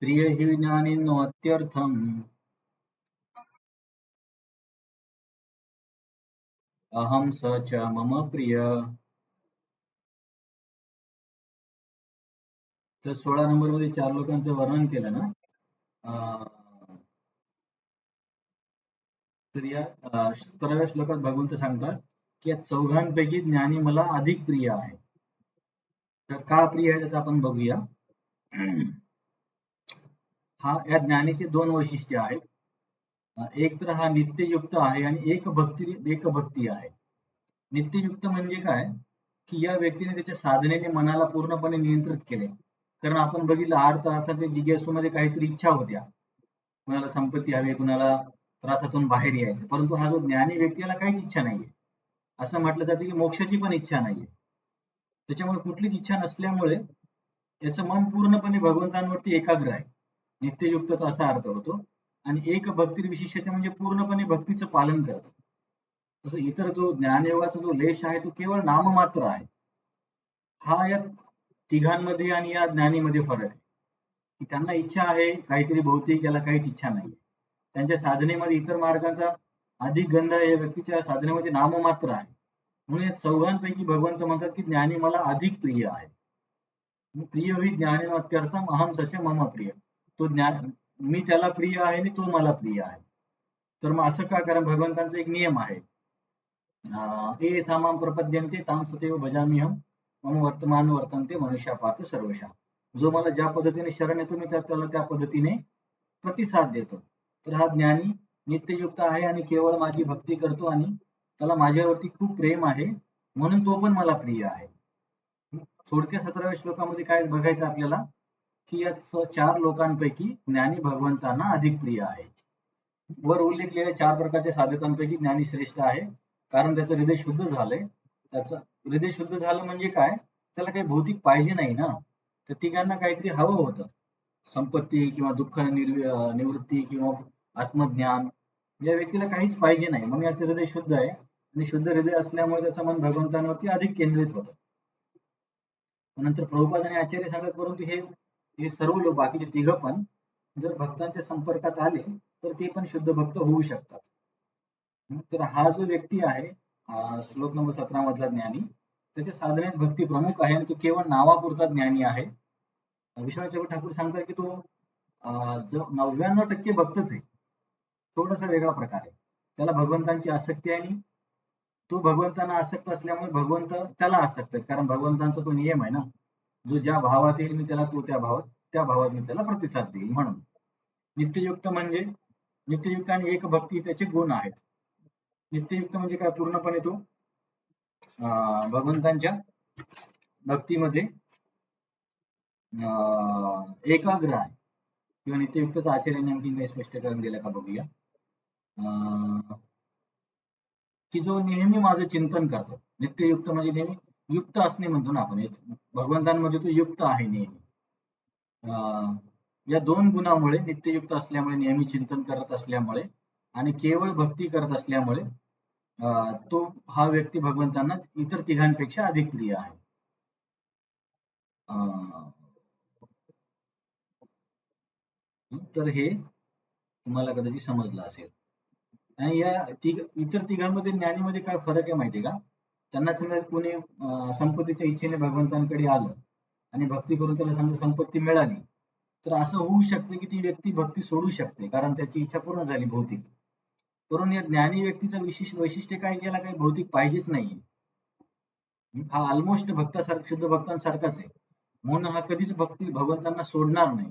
प्रिय हि ज्ञानिनो अत्यर्थम् अहम स च मम प्रिय. तर 16 नंबर मध्ये 4 लोकांचं वर्णन केलं ना. तर या 17व्या श्लोकात भगवंत सांगतात की या चौघांपैकी ज्ञानी मला अधिक प्रिय आहे. तर का प्रिय आहे त्याचं आपण बघूया. या ज्ञानीचे 2 वैशिष्ट्य आहेत. एक तर हा नित्ययुक्त आहे आणि एक भक्ती आहे. नित्ययुक्त म्हणजे काय की या व्यक्तीने त्याच्या साधनेने मनाला पूर्णपणे नियंत्रित केले. कारण आपण बघितलं अर्थात जिज्ञासूमध्ये काहीतरी इच्छा होत्या, कुणाला संपत्ती हवी, कुणाला त्रासातून बाहेर यायचं, परंतु हा जो ज्ञानी व्यक्तीला काहीच इच्छा नाहीये. असं म्हटलं जातं की मोक्षाची पण इच्छा नाहीये. त्याच्यामुळे कुठलीच इच्छा नसल्यामुळे याचं मन पूर्णपणे भगवंतांवरती एकाग्र आहे. नित्ययुक्तचा असा अर्थ होतो. आणि एक भक्ती विशिष्टते म्हणजे पूर्णपणे भक्तीचं पालन करतं. तसं इतर जो ज्ञानयोगाचा जो लेश आहे तो केवळ नाममात्र आहे. हा या तिघांमध्ये आणि या ज्ञानीमध्ये फरक आहे. की त्यांना इच्छा आहे काहीतरी भौतिक, याला काहीच इच्छा नाही. त्यांच्या साधनेमध्ये इतर मार्गाचा अधिक गंध या व्यक्तीच्या साधनेमध्ये नाममात्र आहे. म्हणून या चौघांपैकी भगवंत म्हणतात की ज्ञानी मला अधिक प्रिय आहे. प्रिय ही ज्ञानिनोत्यर्थम अहम सच मम प्रिय. तो ज्ञान, मी त्याला प्रिय आहे आणि तो मला प्रिय आहे. तर मग असं का? कारण भगवंतांचा एक नियम आहे. ये यथा मां प्रपद्यन्ते तां सतैव भजाम्यहं मम वर्तमान वर्तन्ते मनुष्यापार्थ सर्वशः. जो मला ज्या पद्धतीने शरण येतो मी त्याला त्या पद्धतीने प्रतिसाद देतो. तर हा ज्ञानी नित्ययुक्त आहे आणि केवळ माझी भक्ती करतो आणि त्याला माझ्यावरती खूप प्रेम आहे, म्हणून तो पण मला प्रिय आहे. थोडक्या 17व्या श्लोकामध्ये काय बघायचं आपल्याला, की या 4 लोकांपैकी ज्ञानी भगवंतांना अधिक प्रिय आहे. वर उल्लेखलेल्या 4 प्रकारच्या साधकांपैकी ज्ञानी श्रेष्ठ आहे, कारण त्याचं हृदय शुद्ध झालंय. त्याचं हृदय शुद्ध झालं म्हणजे काय? त्याला काही भौतिक पाहिजे नाही ना. तर तिघांना काहीतरी हवं होतं. संपत्ती किंवा दुःख निवृत्ती किंवा आत्मज्ञान. या व्यक्तीला काहीच पाहिजे नाही, म्हणून याचं हृदय शुद्ध आहे आणि शुद्ध हृदय असल्यामुळे त्याचं मन भगवंतांवरती अधिक केंद्रित होतं. नंतर प्रभुपाद आणि आचार्य सांगतात, परंतु हे हे सर्व लोक बाकीचे तिघं पण जर भक्तांच्या संपर्कात आले तर ते पण शुद्ध भक्त होऊ शकतात. तर हा जो व्यक्ती आहे, श्लोक नंबर 17 मधला ज्ञानी, त्याच्या साधनेत भक्ती प्रमुख आहे आणि तो केवळ नावापुरता ज्ञानी आहे. विश्वनाथ चक्रवर्ती ठाकूर सांगतात की तो जो 99% भक्तच आहे. थोडासा वेगळा प्रकार आहे. त्याला भगवंतांची आसक्ती आहे आणि तो भगवंतांना आसक्त असल्यामुळे भगवंत त्याला आसक्त आहेत. कारण भगवंतांचा तो नियम आहे ना, जो ज्या भावात येईल मी त्याला तो त्या भावात मी त्याला प्रतिसाद देईल म्हणून. नित्ययुक्त म्हणजे नित्ययुक्त आणि एक भक्ती त्याचे गुण आहेत. नित्ययुक्त म्हणजे काय? पूर्णपणे तो भगवंतांच्या भक्तीमध्ये एकाग्र आहे. किंवा नित्ययुक्तचा आचार्याने आणखी काही स्पष्टीकरण दिलं का बघूया. की जो नेहमी माझं चिंतन करतो. नित्ययुक्त म्हणजे नेहमी युक्त असणे म्हणतो ना आपण. भगवंतांमध्ये तो युक्त आहे नेहमी. या 2 गुणामुळे, नित्ययुक्त असल्यामुळे, नेहमी चिंतन करत असल्यामुळे आणि केवळ भक्ती करत असल्यामुळे तो हा व्यक्ती भगवंतांना इतर तिघांपेक्षा अधिक प्रिय आहे. तर हे तुम्हाला कदाचित समजलं असेल. आणि या इतर तिघांमध्ये ज्ञानीमध्ये काय फरक आहे माहिती आहे का? त्यांना समजा कोणी संपत्तीच्या इच्छेने भगवंतांकडे आलं आणि भक्ती करून त्याला समजा संपत्ती मिळाली, तर असं होऊ शकतं की ती व्यक्ती भक्ती सोडू शकते, कारण त्याची इच्छा पूर्ण झाली भौतिक. करून या ज्ञानी व्यक्तीचं विशिष्ट वैशिष्ट्य काय, केला काही भौतिक पाहिजेच नाहीये. हा ऑलमोस्ट भक्तासारखा, शुद्ध भक्तांसारखाच आहे. म्हणून हा कधीच भक्ती भगवंतांना सोडणार नाही.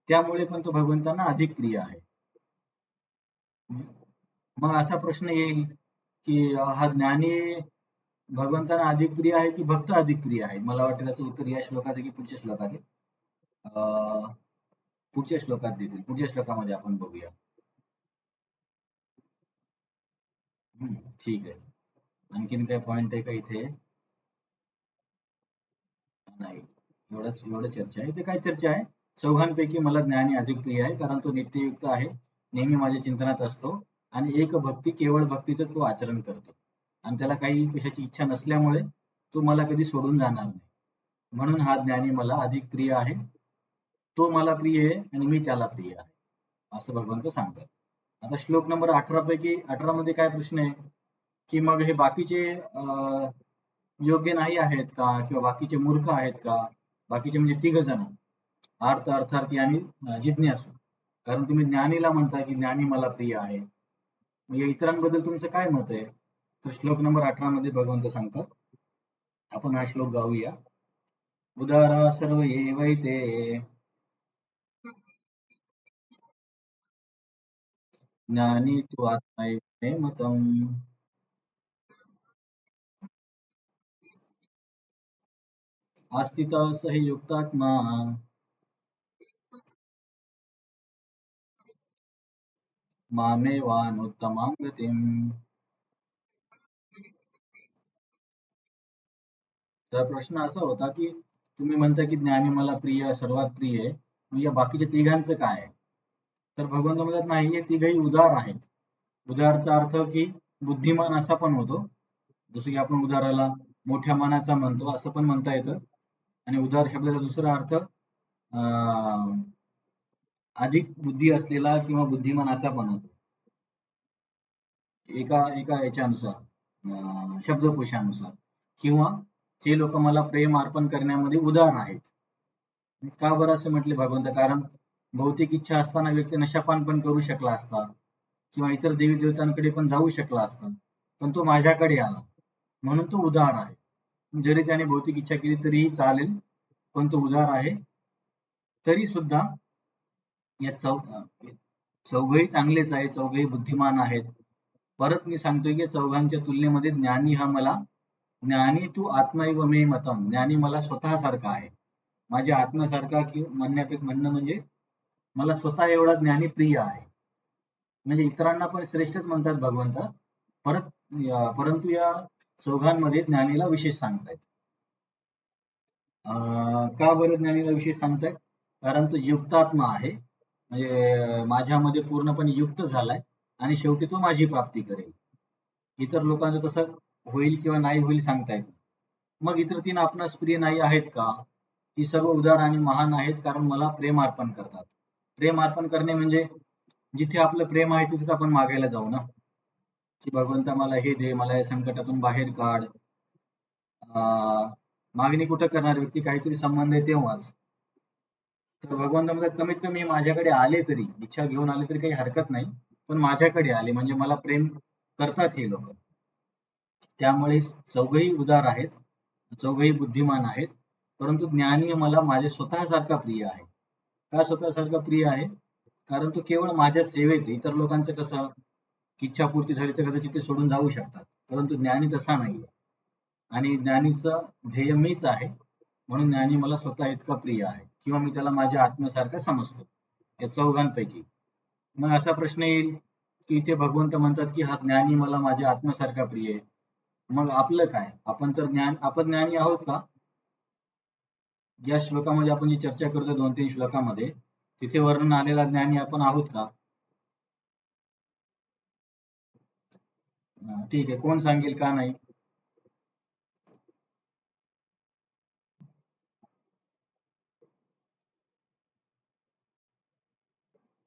त्यामुळे पण तो भगवंतांना अधिक प्रिय आहे. मग असा प्रश्न येईल की हा ज्ञानी भगवंतांना अधिक प्रिय आहे की भक्त अधिक प्रिय आहे? मला वाटतं त्याचं उत्तर या श्लोकात आहे की पुढच्या श्लोकात आहे? पुढच्या श्लोकात देतील. पुढच्या श्लोकामध्ये आपण बघूया. ठीक आहे. आणखीन काय पॉइंट आहे का इथे? नाही. एवढं चर्चा आहे. इथे काय चर्चा आहे? चौघांपैकी मला ज्ञानी अधिक प्रिय आहे, कारण तो नित्ययुक्त आहे, नेहमी माझ्या चिंतनात असतो आणि एक भक्ती, केवळ भक्तीचं तो आचरण करतो आणि त्याला काही कशाची इच्छा नसल्यामुळे तो मला कधी सोडून जाणार नाही. म्हणून हा ज्ञानी मला अधिक प्रिय आहे. तो मला प्रिय आहे आणि मी त्याला प्रिय आहे, असं भगवंत सांगतात. आता श्लोक नंबर 18 पैकी 18 मध्ये काय प्रश्न आहे, की मग हे बाकीचे योग्य नाही आहेत का, किंवा बाकीचे मूर्ख आहेत का? बाकीचे म्हणजे 3 जण, अर्थ, अर्थार्थी आणि जिज्ञासू. कारण तुम्ही ज्ञानीला म्हणता की ज्ञानी मला प्रिय आहे. मग या इतरांबद्दल तुमचं काय मत आहे? तर श्लोक नंबर 18 मध्ये भगवंत सांगतात. आपण हा श्लोक गाऊया. उदारा सर्व एवैते ज्ञानी तु आत्मैव मतम् आस्थिता स हि युक्तात्मा मामेवानुत्तमां गतिम्. तर प्रश्न असा होता की तुम्ही म्हणता की ज्ञानी मला प्रिय, सर्वात प्रिय आहे, मग या बाकीच्या तिघांचं काय आहे? तर भगवंत म्हणतात नाही, हे तिघही उदार आहेत. उदारचा अर्थ की बुद्धिमान असा पण होतो. जसं की आपण उदाराला मोठ्या मनाचा म्हणतो, असं पण म्हणता येतं. आणि उदार शब्दाचा दुसरा अर्थ अधिक बुद्धी असलेला किंवा बुद्धिमान असा पण होतो. एका एका याच्यानुसार, शब्दकोशानुसार. किंवा ते लोक मला प्रेम अर्पण करण्यामध्ये उदार आहेत. का बरं असं म्हटले भगवंत? कारण भौतिक इच्छा असताना व्यक्ती नशापान पण करू शकला असता किंवा इतर देवी देवतांकडे पण जाऊ शकला असता, पण तो माझ्याकडे आला म्हणून तो उदार आहे. जरी त्याने भौतिक इच्छा केली तरीही चालेल, पण तो उदार आहे. तरी सुद्धा या चौघही चांगलेच आहे, चौघही बुद्धिमान आहेत. परत मी सांगतोय की चौघांच्या तुलनेमध्ये ज्ञानी हा मला, ज्ञानी तू आत्मैव मे मतम, ज्ञानी मला स्वतःसारखा आहे. माझ्या आत्म्यासारखा कि म्हणण्यापेक्षा म्हणणं म्हणजे मला स्वतः एवढा ज्ञानी प्रिय आहे. म्हणजे इतरांना पण श्रेष्ठच म्हणतात भगवंत. परंतु या चौघांमध्ये ज्ञानीला विशेष सांगतायत. का बरं ज्ञानीला विशेष सांगतायत? कारण तो युक्तात्मा आहे. म्हणजे माझ्यामध्ये पूर्णपणे युक्त झालाय आणि शेवटी तो माझी प्राप्ती करेल. इतर लोकांचं तसं होईल किंवा नाही होईल सांगता येत. मग इतर तीन आपणास प्रिय नाही आहेत का? ती सर्व उदार आणि महान आहेत, कारण मला प्रेम अर्पण करतात. प्रेम अर्पण करणे म्हणजे जिथे आपलं प्रेम आहे तिथेच आपण मागायला जाऊ ना, की भगवंता मला हे दे, मला या संकटातून बाहेर काढ. मागणी कुठं करणार व्यक्ती? काहीतरी संबंध आहे तेव्हाच. तर भगवंत म्हणतात कमीत कमी माझ्याकडे आले तरी, इच्छा घेऊन आले तरी काही हरकत नाही, पण माझ्याकडे आले म्हणजे मला प्रेम करतात हे लोक. त्यामुळे चौघही उदार आहेत, चौघही बुद्धिमान आहेत, परंतु ज्ञानी मला माझ्या स्वतःसारखा प्रिय आहे. का स्वतःसारखा प्रिय आहे? कारण तो केवळ माझ्या सेवेत, इतर लोकांचं कसं इच्छापूर्ती झाली तर कदाचित ते सोडून जाऊ शकतात, परंतु ज्ञानी तसा नाहीये. आणि ज्ञानीचं ध्येय मीच आहे, म्हणून ज्ञानी मला स्वतः इतका प्रिय आहे किंवा मी त्याला माझ्या आत्म्यासारखा समजतो या चौघांपैकी. मग असा प्रश्न येईल की इथे भगवंत म्हणतात की हा ज्ञानी मला माझ्या आत्म्यासारखा प्रिय आहे, मग आपलं काय? आपण तर आपण ज्ञानी आहोत का? या श्लोकामध्ये आपण जी चर्चा करतो 2-3 श्लोकामध्ये, तिथे वर्णन आलेला ज्ञानी आपण आहोत का? ठीक आहे, कोण सांगेल का नाही?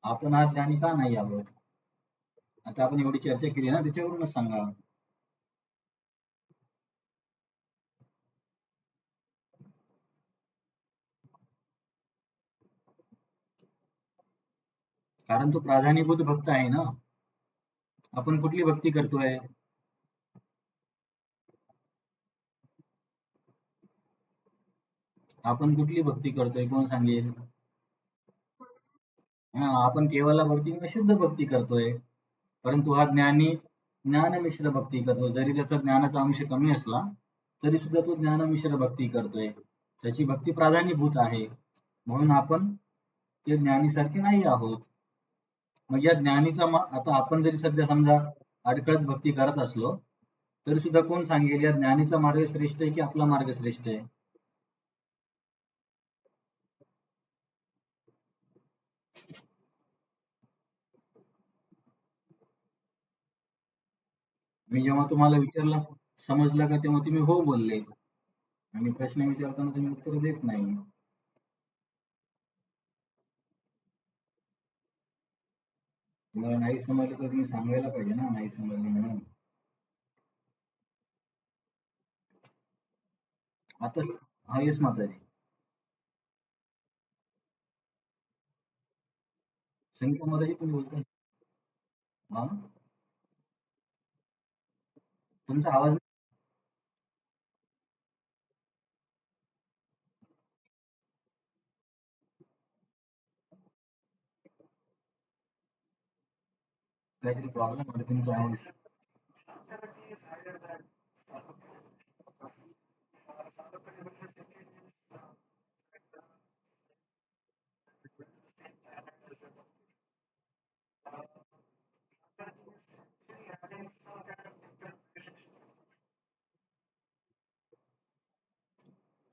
आपण आज ज्ञानी का नाही आहोत? आता आपण एवढी चर्चा केली ना, त्याच्यावरूनच सांगा. कारण तो प्राधान्यभूत भक्त आहे ना. आपण कुठली भक्ती करतोय? आपण कुठली भक्ती करतोय कोण सांगेल? आपण केवळ भक्ती किंवा शुद्ध भक्ती करतोय. परंतु हा ज्ञानी ज्ञानमिश्र भक्ती करतो. जरी त्याचा ज्ञानाचा अंश कमी असला तरी सुद्धा तो ज्ञानमिश्र भक्ती करतोय. त्याची भक्ती प्राधान्यभूत आहे. म्हणून आपण ते ज्ञानीसारखे नाही आहोत. मग या ज्ञानीचा आता आपण जरी सध्या समजा अडकळत भक्ती करत असलो तरी सुद्धा कोण सांगेल या ज्ञानीचा मार्ग श्रेष्ठ आहे की आपला मार्ग श्रेष्ठ आहे? मी जेव्हा तुम्हाला विचारलं समजलं का, तेव्हा तुम्ही हो बोलले आणि प्रश्न विचारताना तुम्ही उत्तर देत नाही. तुम्हाला नाही समजलं तर तुम्ही सांगायला पाहिजे ना, नाही समजलं म्हणून. आता हा, येस माताजी. संगीता माताजी तुम्ही बोलताय? हा, तुमचा आवाज काहीतरी प्रॉब्लेम आहे तुमचा आवाज.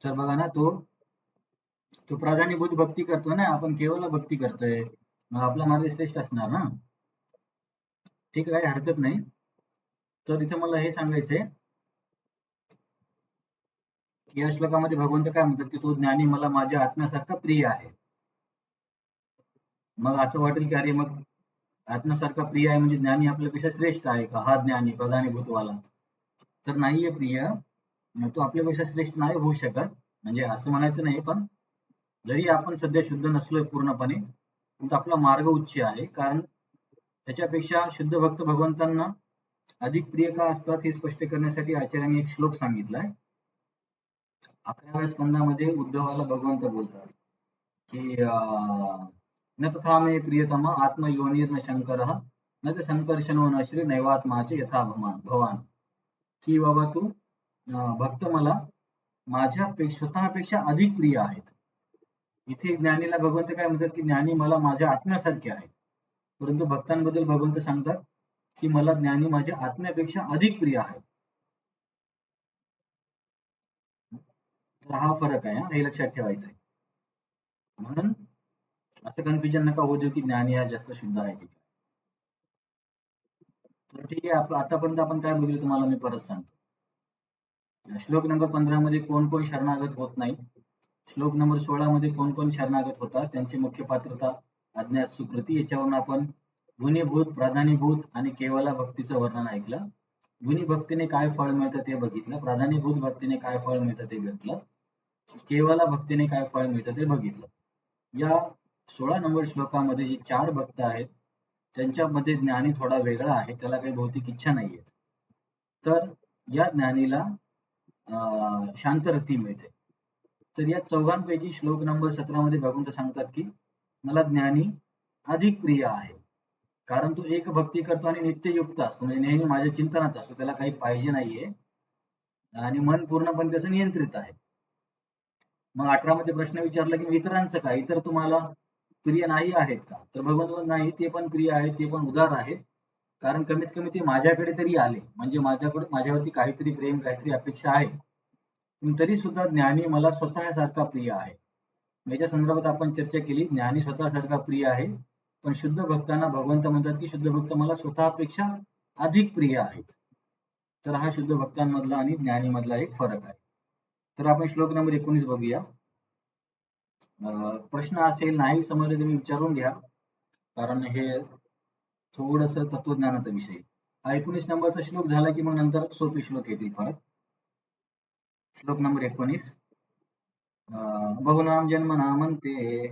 तर बघा ना, तो तो प्राधान्यभूत भक्ती करतोय ना, आपण केवळ भक्ती करतोय. मग आपला मार्ग श्रेष्ठ असणार ना. ठीक आहे, काही हरकत नाही. तर इथे मला हे सांगायचंय की या श्लोकामध्ये भगवंत काय म्हणतात की तो ज्ञानी मला माझ्या आत्म्यासारखा प्रिय आहे. मग असं वाटेल की अरे मग आत्म्यासारखा प्रिय आहे म्हणजे ज्ञानी आपल्यापेक्षा श्रेष्ठ आहे का, हा ज्ञानी प्रधानीभूतवाला? तर नाहीये प्रिय. तो आपल्यापेक्षा श्रेष्ठ नाही होऊ शकत, म्हणजे असं म्हणायचं नाही. पण जरी आपण सध्या शुद्ध नसलोय पूर्णपणे, पण आपला मार्ग उच्च आहे. कारण त्याच्यापेक्षा शुद्ध भक्त भगवंतांना अधिक प्रिय का असतात हे स्पष्ट करण्यासाठी आचार्यांनी एक श्लोक सांगितलाय. 11व्या स्कंदामध्ये उद्धवाला भगवंत बोलतात की न तथा मे प्रियतम आत्मयोनिर्न शंकर न च संकर्षणो न श्री नैवात्माचे यथा भवान. की बाबा तू भक्त मला माझ्या स्वतःपेक्षा अधिक प्रिय आहेत. इथे ज्ञानीला भगवंत काय म्हणतात की ज्ञानी मला माझ्या आत्म्यासारखे आहे. परंतु भक्तांबद्दल भगवंत सांगतात की मला ज्ञानी माझ्या आत्म्यापेक्षा अधिक प्रिय आहे. तर हा फरक आहे, हे लक्षात ठेवायचं आहे. म्हणून असं कन्फ्युजन नका होऊ देऊ की ज्ञानी हा जास्त शुद्ध आहे की काय. तर ठीक आहे, आतापर्यंत आपण काय बघितलं तुम्हाला मी परत सांगतो. श्लोक नंबर 15 मध्ये कोण कोण शरणागत होत नाही, श्लोक नंबर 16 मध्ये कोण कोण शरणागत होतात, त्यांची मुख्य पात्रता, अज्ञात, सुकृती, याच्यावरून आपण गुणीभूत, प्राधान्यभूत आणि केवला भक्तीचं वर्णन ऐकलं. गुणी भक्तीने काय फळ मिळतं ते बघितलं, प्राधान्यभूत भक्तीने काय फळ मिळतं ते बघितलं, केवला भक्तीने काय फळ मिळतं ते बघितलं. या 16 नंबर श्लोकामध्ये जे 4 भक्त आहेत त्यांच्यामध्ये ज्ञानी थोडा वेगळा आहे, त्याला काही भौतिक इच्छा नाहीये. तर या ज्ञानीला शांत रती मिळते. तर या चौघांपैकी श्लोक नंबर 17 मध्ये भगवंत सांगतात की मला ज्ञानी अधिक प्रिय आहे, कारण तो एक भक्ती करतो आणि नित्ययुक्त असतो, म्हणजे नेहमी माझ्या चिंतनात असतो, त्याला काही पाहिजे नाहीये आणि मन पूर्णपणे त्याचं नियंत्रित आहे. मग 18 मध्ये प्रश्न विचारला की इतरांचं काय, इतर तुम्हाला प्रिय नाही आहेत का? तर भगवंत नाही, ते पण प्रिय आहेत, ते पण उदार आहेत. कारण कमीत कमी ते माझ्याकडे तरी आले, म्हणजे माझ्यावरती काहीतरी प्रेम, काहीतरी अपेक्षा आहे. पण तरी सुद्धा ज्ञानी मला स्वतःसारखा प्रिय आहे. याच्या संदर्भात आपण चर्चा केली, ज्ञानी स्वतःसारखा प्रिय आहे, पण शुद्ध भक्तांना भगवंत म्हणतात की शुद्ध भक्त मला स्वतःपेक्षा अधिक प्रिय आहेत. तर हा शुद्ध भक्तांमधला आणि ज्ञानीमधला एक फरक आहे. तर आपण श्लोक नंबर 19 बघूया. प्रश्न असेल, नाही समजले तुम्ही विचारून घ्या, कारण हे थोडस तत्वज्ञानाचा विषय. हा 19 नंबरचा श्लोक झाला की मग नंतर सोपे श्लोक येतील परत. श्लोक नंबर 19. बहुनाम जन्मनामन्ते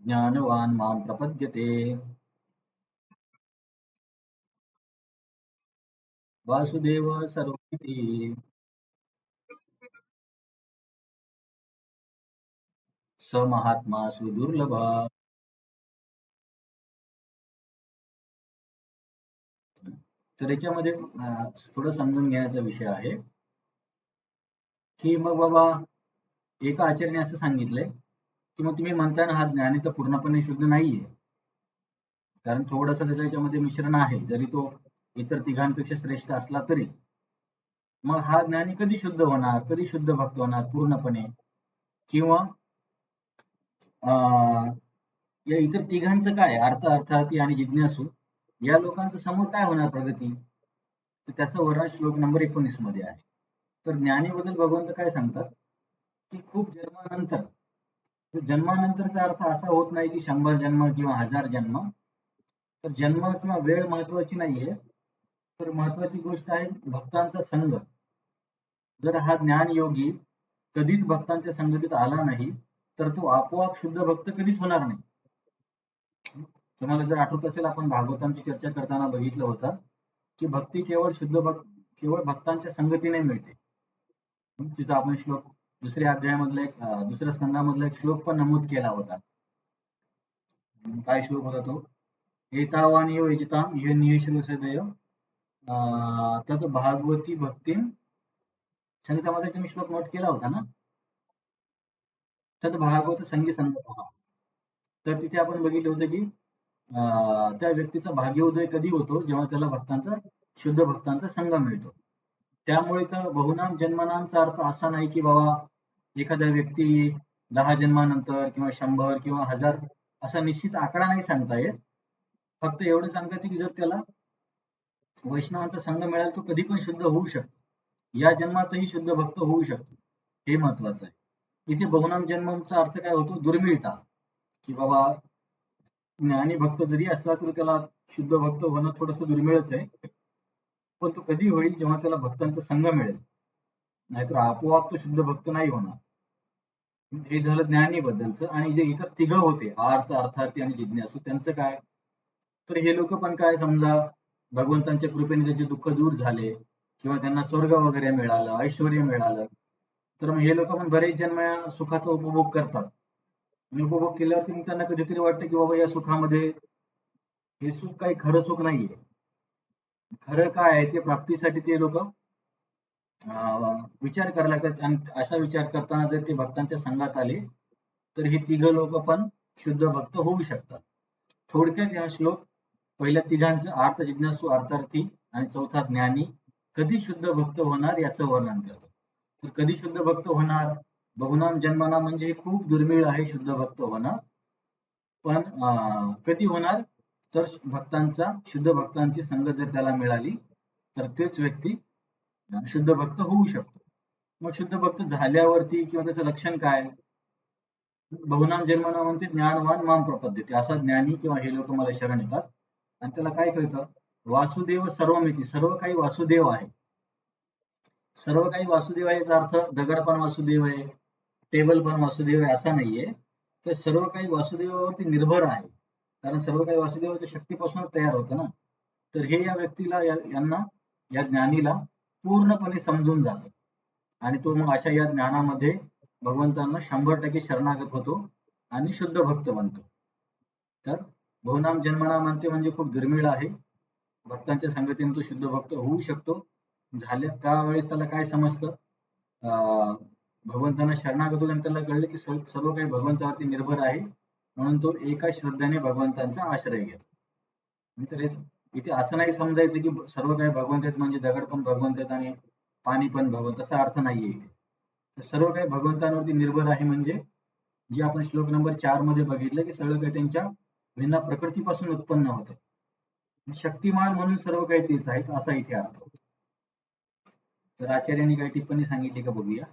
ज्ञानवान मां प्रपद्यते वासुदेव सर्वमिति स महात्मा सुदुर्लभ. तर याच्यामध्ये थोडं समजून घेण्याचा विषय आहे की मग बाबा एका आचार्याने असं सांगितलंय की मग तुम्ही म्हणताय ना हा ज्ञानी तर पूर्णपणे शुद्ध नाहीये, कारण थोडंसं त्याच्या याच्यामध्ये मिश्रण आहे, जरी तो इतर तिघांपेक्षा श्रेष्ठ असला तरी. मग हा ज्ञानी कधी शुद्ध होणार, कधी शुद्ध भक्त होणार पूर्णपणे? किंवा या इतर तिघांचं काय, अर्थ, अर्थार्थी आणि जिज्ञासू, या लोकांचं समोर काय होणार प्रगती? तर त्याचं वर्णन श्लोक नंबर 19 मध्ये आहे. तर ज्ञानीबद्दल भगवंत काय सांगतात की खूप जन्मानंतर, जन्मानंतरचा अर्थ असा होत नाही की 100 जन्म किंवा 1000 जन्म. तर जन्म किंवा वेळ महत्वाची नाहीये, तर महत्वाची गोष्ट आहे भक्तांचा संग. जर हा ज्ञान योगी कधीच भक्तांच्या संगतीत आला नाही तर तो आपोआप शुद्ध भक्त कधीच होणार नाही. तुम्हाला जर आठवत असेल, आपण भागवतांची चर्चा करताना बघितलं होतं की भक्ती केवळ केवळ भक्तांच्या संगतीने मिळते. तिचा आपण श्लोक दुसऱ्या अध्यायामधला एक दुसऱ्या स्कंदामधला एक श्लोक पण नमूद केला होता. काय श्लोक होता तो? एतावानी योजिताम ये नियश्रुसदय तद भागवती भक्तीम. संगीतामध्ये तुम्ही श्लोक नोट केला होता ना? तद भागवत संगी संगत. तर तिथे आपण बघितलं होतं की त्या व्यक्तीचा भाग्योदय कधी होतो, जेव्हा त्याला शुद्ध भक्तांचा संग मिळतो. त्यामुळे तर बहुनाम जन्मनामचा अर्थ असा नाही की बाबा एखादा व्यक्ती 10 जन्मानंतर किंवा 100 किंवा 1000 असा निश्चित आकडा नाही सांगता येत. फक्त एवढं सांगता येतं की जर त्याला वैष्णवांचा संघ मिळाला तो कधी पण शुद्ध होऊ शकतो. या जन्मातही शुद्ध भक्त होऊ शकतो. हे महत्वाचं आहे. इथे बहुनाम जन्मचा अर्थ काय होतो? दुर्मिळता, की बाबा ज्ञानी भक्त जरी असला तरी त्याला शुद्ध भक्त होणं थोडंसं दुर्मिळच आहे. पण तो कधी होईल? जेव्हा त्याला भक्तांचा संघ मिळेल. नाहीतर आपोआप तो शुद्ध भक्त नाही होणार. हे झालं ज्ञानी बद्दलचं. आणि जे इतर तिघं होते आर्त, अर्थार्थी आणि जिज्ञासू, त्यांचं काय? तर हे लोक पण काय, समजा भगवंतांच्या कृपेने त्यांचे दुःख दूर झाले किंवा त्यांना स्वर्ग वगैरे मिळालं, ऐश्वर्य मिळालं, तर मग हे लोक पण बरेच जन्म या सुखाचा उपभोग करतात. आणि उपभोग केल्यावरती मग त्यांना कधीतरी वाटतं की बाबा या सुखामध्ये हे सुख काही खरं सुख नाहीये. खरं काय आहे ते प्राप्तीसाठी ते लोक विचार करायला लागतात. आणि असा विचार करताना जर ते भक्तांच्या संघात आले तर हे तिघं लोक पण शुद्ध भक्त होऊ शकतात. थोडक्यात हा श्लोक पहिल्या तिघांचं अर्थ, जिज्ञासू, अर्थार्थी आणि चौथा ज्ञानी कधी शुद्ध भक्त होणार याचं वर्णन करतो. तर कधी शुद्ध भक्त होणार? बहुनाम जन्माना म्हणजे हे खूप दुर्मिळ आहे शुद्ध भक्त होणं. पण कधी होणार? तर शुद्ध भक्तांची संग जर त्याला मिळाली तर तेच व्यक्ती शुद्ध भक्त होऊ शकतो. मग शुद्ध भक्त झाल्यावरती किंवा त्याचं लक्षण काय? बहुनाम जन्मना म्हणते ज्ञानवान माम प्रपद्यते. असा ज्ञानी किंवा हे लोक मला शरण येतात आणि त्याला काय कळतं? वासुदेव सर्वमिती, सर्व काही वासुदेव आहे. सर्व काही वासुदेव आहे याचा अर्थ दगड पण वासुदेव आहे, टेबल पण वासुदेव आहे असा नाहीये. तर सर्व काही वासुदेवावरती निर्भर आहे. कारण सर्व काही वासुदेवाच्या शक्तीपासूनच तयार होतं ना. तर हे या व्यक्तीला यांना या ज्ञानीला पूर्णपणे समजून जातं. आणि तो मग अशा या ज्ञानामध्ये भगवंतांना 100% शरणागत होतो आणि शुद्ध भक्त बनतो. तर बहुनाम जन्मना म्हणते म्हणजे खूप दुर्मिळ आहे. भक्तांच्या संगतीने तो शुद्ध भक्त होऊ शकतो. झाल्या त्यावेळेस त्याला काय समजतं? भगवंतांना शरणागत होतो आणि त्याला कळलं की सर्व काही भगवंतावरती निर्भर आहे, म्हणून तो एका श्रद्धेने भगवंतांचा आश्रय घेतो. नंतर इथे असं नाही समजायचं की सर्व काही भगवंत आहेत म्हणजे दगड पण भगवंत आहेत आणि पाणी पण भगवंत, असा अर्थ नाहीये इथे. तर सर्व काही भगवंतांवरती निर्भर आहे म्हणजे जे आपण श्लोक नंबर 4 मध्ये बघितलं की सगळं काही त्यांच्या भिन्न प्रकृतीपासून उत्पन्न होतं. शक्तिमान म्हणून सर्व काही तेच आहेत असा इथे अर्थ होतो. तर आचार्यांनी काही टिप्पणी सांगितली का बघूया.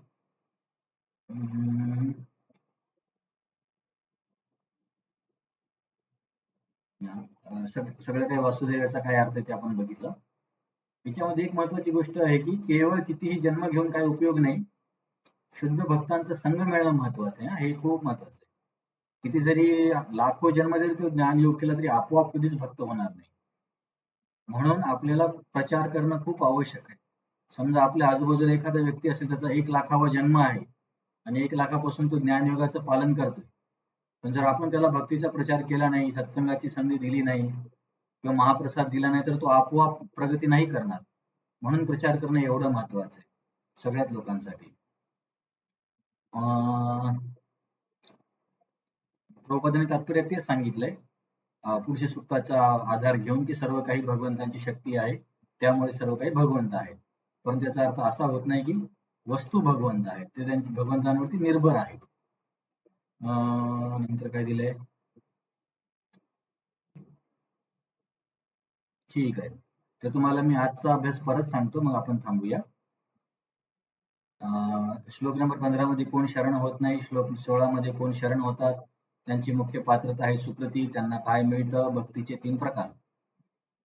सगळं काही वासुदेवाचा काय अर्थ आहे ते आपण बघितलं. याच्यामध्ये एक महत्वाची गोष्ट आहे की केवळ कितीही जन्म घेऊन काही उपयोग नाही, शुद्ध भक्तांचा संघ मिळणं महत्वाचं आहे. हे खूप महत्वाचं आहे. किती जरी लाखो जन्म जरी तो ज्ञान योग केला तरी आपोआप कधीच भक्त होणार नाही. म्हणून आपल्याला प्रचार करणं खूप आवश्यक आहे. समजा आपल्या आजूबाजूला एखादा व्यक्ती असेल, त्याचा 1 लाखावा जन्म आहे आणि 1 लाखापासून तो ज्ञानयोगाचं पालन करतोय. पण जर आपण त्याला भक्तीचा प्रचार केला नाही, सत्संगाची संधी दिली नाही किंवा महाप्रसाद दिला नाही तर तो आपोआप प्रगती नाही करणार. म्हणून प्रचार करणं एवढं महत्वाचं आहे सगळ्याच लोकांसाठी. प्रभुपादांनी तात्पर्य तेच सांगितलंय पुरुष सूक्ताचा आधार घेऊन की सर्व काही भगवंतांची शक्ती आहे, त्यामुळे सर्व काही भगवंत आहेत. पण त्याचा अर्थ असा होत नाही की वस्तू भगवंत आहेत, ते त्यांच्या भगवंतांवरती निर्भर आहेत. नंतर काय दिलंय? ठीक आहे. तर तुम्हाला मी आजचा अभ्यास परत सांगतो, मग आपण थांबूया. श्लोक नंबर 15 मध्ये कोण शरण होत नाही, श्लोक 16 मध्ये कोण शरण होतात, त्यांची मुख्य पात्रता आहे सुकृती, त्यांना काय मिळतं, भक्तीचे 3 प्रकार.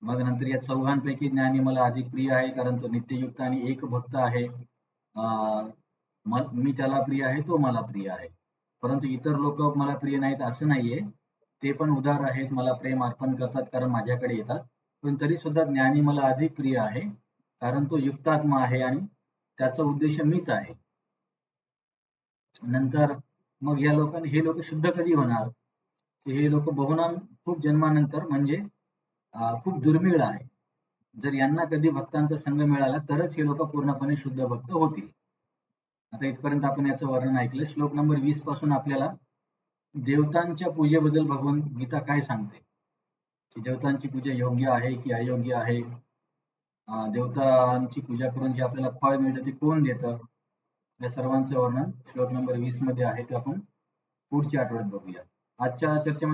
मग नंतर या चौघांपैकी ज्ञानी मला अधिक प्रिय आहे कारण तो नित्ययुक्त आणि एक भक्त आहे. मी त्याला प्रिय आहे, तो मला प्रिय आहे. परंतु इतर लोक मला प्रिय नाहीत असं नाहीये. ते पण उदार आहेत, मला प्रेम अर्पण करतात कारण माझ्याकडे येतात. पण तरी सुद्धा ज्ञानी मला अधिक प्रिय आहे कारण तो युक्तात्मा आहे आणि त्याचा उद्देश मीच आहे. नंतर मग या लोकांनी हे लोक शुद्ध कधी होणार? हे लोक बहुनाम खूप जन्मानंतर म्हणजे खूप दुर्मिळ आहे. जर यांना कधी भक्तांचा संघ मिळाला तरच हे लोक पूर्णपणे शुद्ध भक्त होतील. आता इथपर्यंत आपण याचं वर्णन ऐकलं. श्लोक नंबर 20 पासून आपल्याला देवतांच्या पूजेबद्दल भगवद्गीता काय सांगते, की देवतांची पूजा योग्य आहे की अयोग्य आहे, देवतांची पूजा करून जे आपल्याला फळ मिळतं ते कोण देतं, या सर्वांचं वर्णन श्लोक नंबर 20 मध्ये आहे, ते आपण पुढच्या आठवड्यात बघूया. आजच्या चर्चेमध्ये